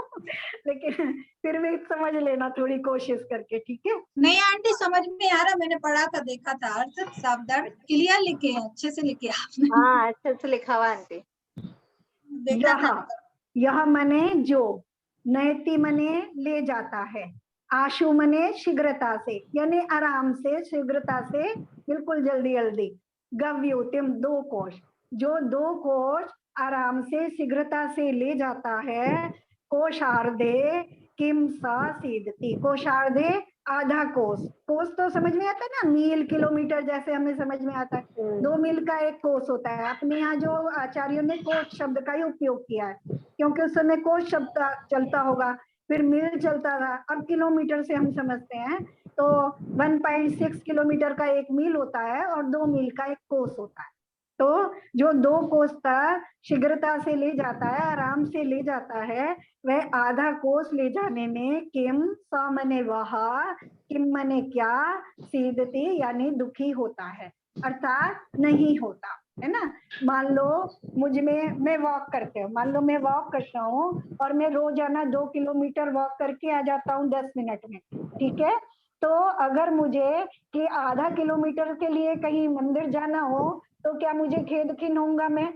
[SPEAKER 1] लेकिन फिर भी समझ लेना थोड़ी कोशिश करके, ठीक है।
[SPEAKER 3] नहीं आंटी समझ में आ रहा, मैंने पढ़ा था, देखा था, अर्थ शब्द क्लियर लिखे हैं, अच्छे से लिखे आपने।
[SPEAKER 5] हाँ अच्छे से लिखा हुआ आंटी।
[SPEAKER 3] देखा था।
[SPEAKER 1] यह मने जो, नयति मने ले जाता है, आशु मने शीघ्रता से, यानी आराम से, शीघ्रता से, बिल्कुल जल्दी जल्दी। गव्योतिम 2 कोश, जो 2 कोश आराम से शीघ्रता से ले जाता है। कोशार्धे किम सा सीदती, कोशार्धे आधा कोस, कोस तो समझ में आता है ना, मील किलोमीटर जैसे हमें समझ में आता है। 2 मील का 1 कोस होता है। अपने यहाँ जो आचार्यों ने कोस शब्द का ही उपयोग किया है, क्योंकि उस समय कोस शब्द चलता होगा, फिर मील चलता था, अब किलोमीटर से हम समझते हैं। तो 1.6 किलोमीटर का 1 मील होता है और 2 मील का 1 कोस होता है। तो जो 2 कोस तक शीघ्रता से ले जाता है, आराम से ले जाता है, वह आधा कोस ले जाने में किम सा मने वह, किम मने क्या, सीदती यानी दुखी होता है, अर्थात नहीं होता, है ना। मान लो मुझ में, मैं वॉक करते हूँ, मान लो मैं वॉक करता हूँ और मैं रोजाना 2 किलोमीटर वॉक करके आ जाता हूँ 10 मिनट में, ठीक है। तो अगर मुझे कि आधा किलोमीटर के लिए कहीं मंदिर जाना हो, तो क्या मुझे खेद खिन होऊंगा? मैं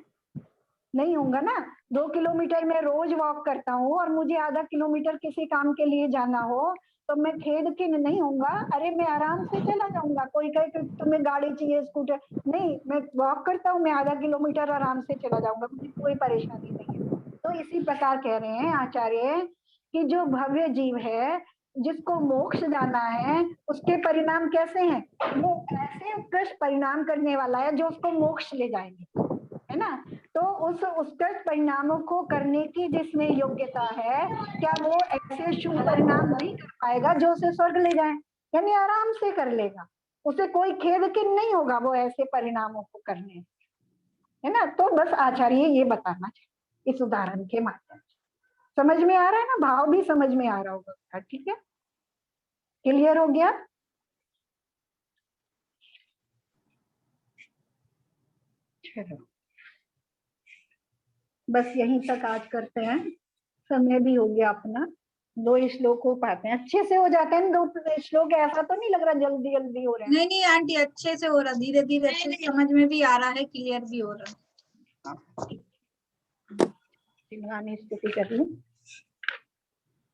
[SPEAKER 1] नहीं होऊंगा ना। 2 किलोमीटर में रोज वॉक करता हूँ और मुझे आधा किलोमीटर किसी काम के लिए जाना हो, तो मैं खेद खिन नहीं होऊंगा, अरे मैं आराम से चला जाऊंगा। कोई कहे कि तुम्हें गाड़ी चाहिए, स्कूटर, नहीं, मैं वॉक करता हूँ, मैं आधा किलोमीटर आराम से चला जाऊंगा, मुझे कोई परेशानी नहीं है। तो इसी प्रकार कह रहे हैं आचार्य कि जो भव्य जीव है, जिसको मोक्ष जाना है, उसके परिणाम कैसे हैं? वो ऐसे उत्कृष्ट परिणाम करने वाला है जो उसको मोक्ष ले जाएंगे, है ना। तो उस उत्कृष्ट परिणामों को करने की जिसमें योग्यता है, क्या वो ऐसे शुभ परिणाम नहीं कर पाएगा जो उसे स्वर्ग ले जाए? यानी आराम से कर लेगा, उसे कोई खेद किन नहीं होगा वो ऐसे परिणामों को करने, है ना। तो बस आचार्य ये बताना चाहिए इस उदाहरण के माध्यम से। समझ में आ रहा है ना, भाव भी समझ में आ रहा होगा, ठीक है, क्लियर हो गया। चलो बस यहीं तक आज करते हैं, समय भी हो गया अपना। 2 श्लोक हो पाते हैं, अच्छे से हो जाते हैं 2 श्लोक, ऐसा तो नहीं लग रहा जल्दी जल्दी हो रहे हैं।
[SPEAKER 3] नहीं नहीं आंटी अच्छे से हो रहा, धीरे धीरे अच्छे से समझ में भी आ रहा है, क्लियर भी हो रहा है।
[SPEAKER 1] जिनवानी स्तुति कर लूं।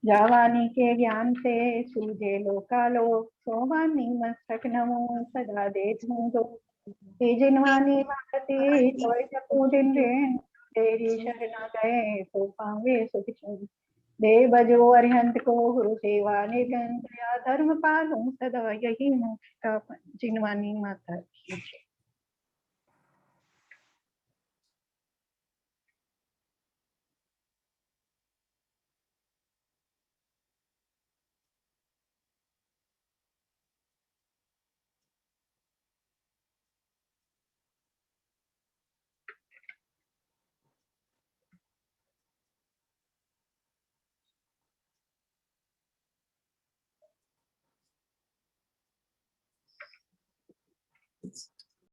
[SPEAKER 1] जावानी के ज्ञान से सूझे लोकालोक, सोवानी मस्तक नमो सदा दे दूंगो। हे जिनवानी भारती तोय जपू दिन रेन, तेरी शरणा गए तो पावे सुख चैन। देव जो अरिहंत को गुरु सेवा निरंत, या धर्म पालूं सदा यही मोक्ष का पन। जिनवानी माता की जय।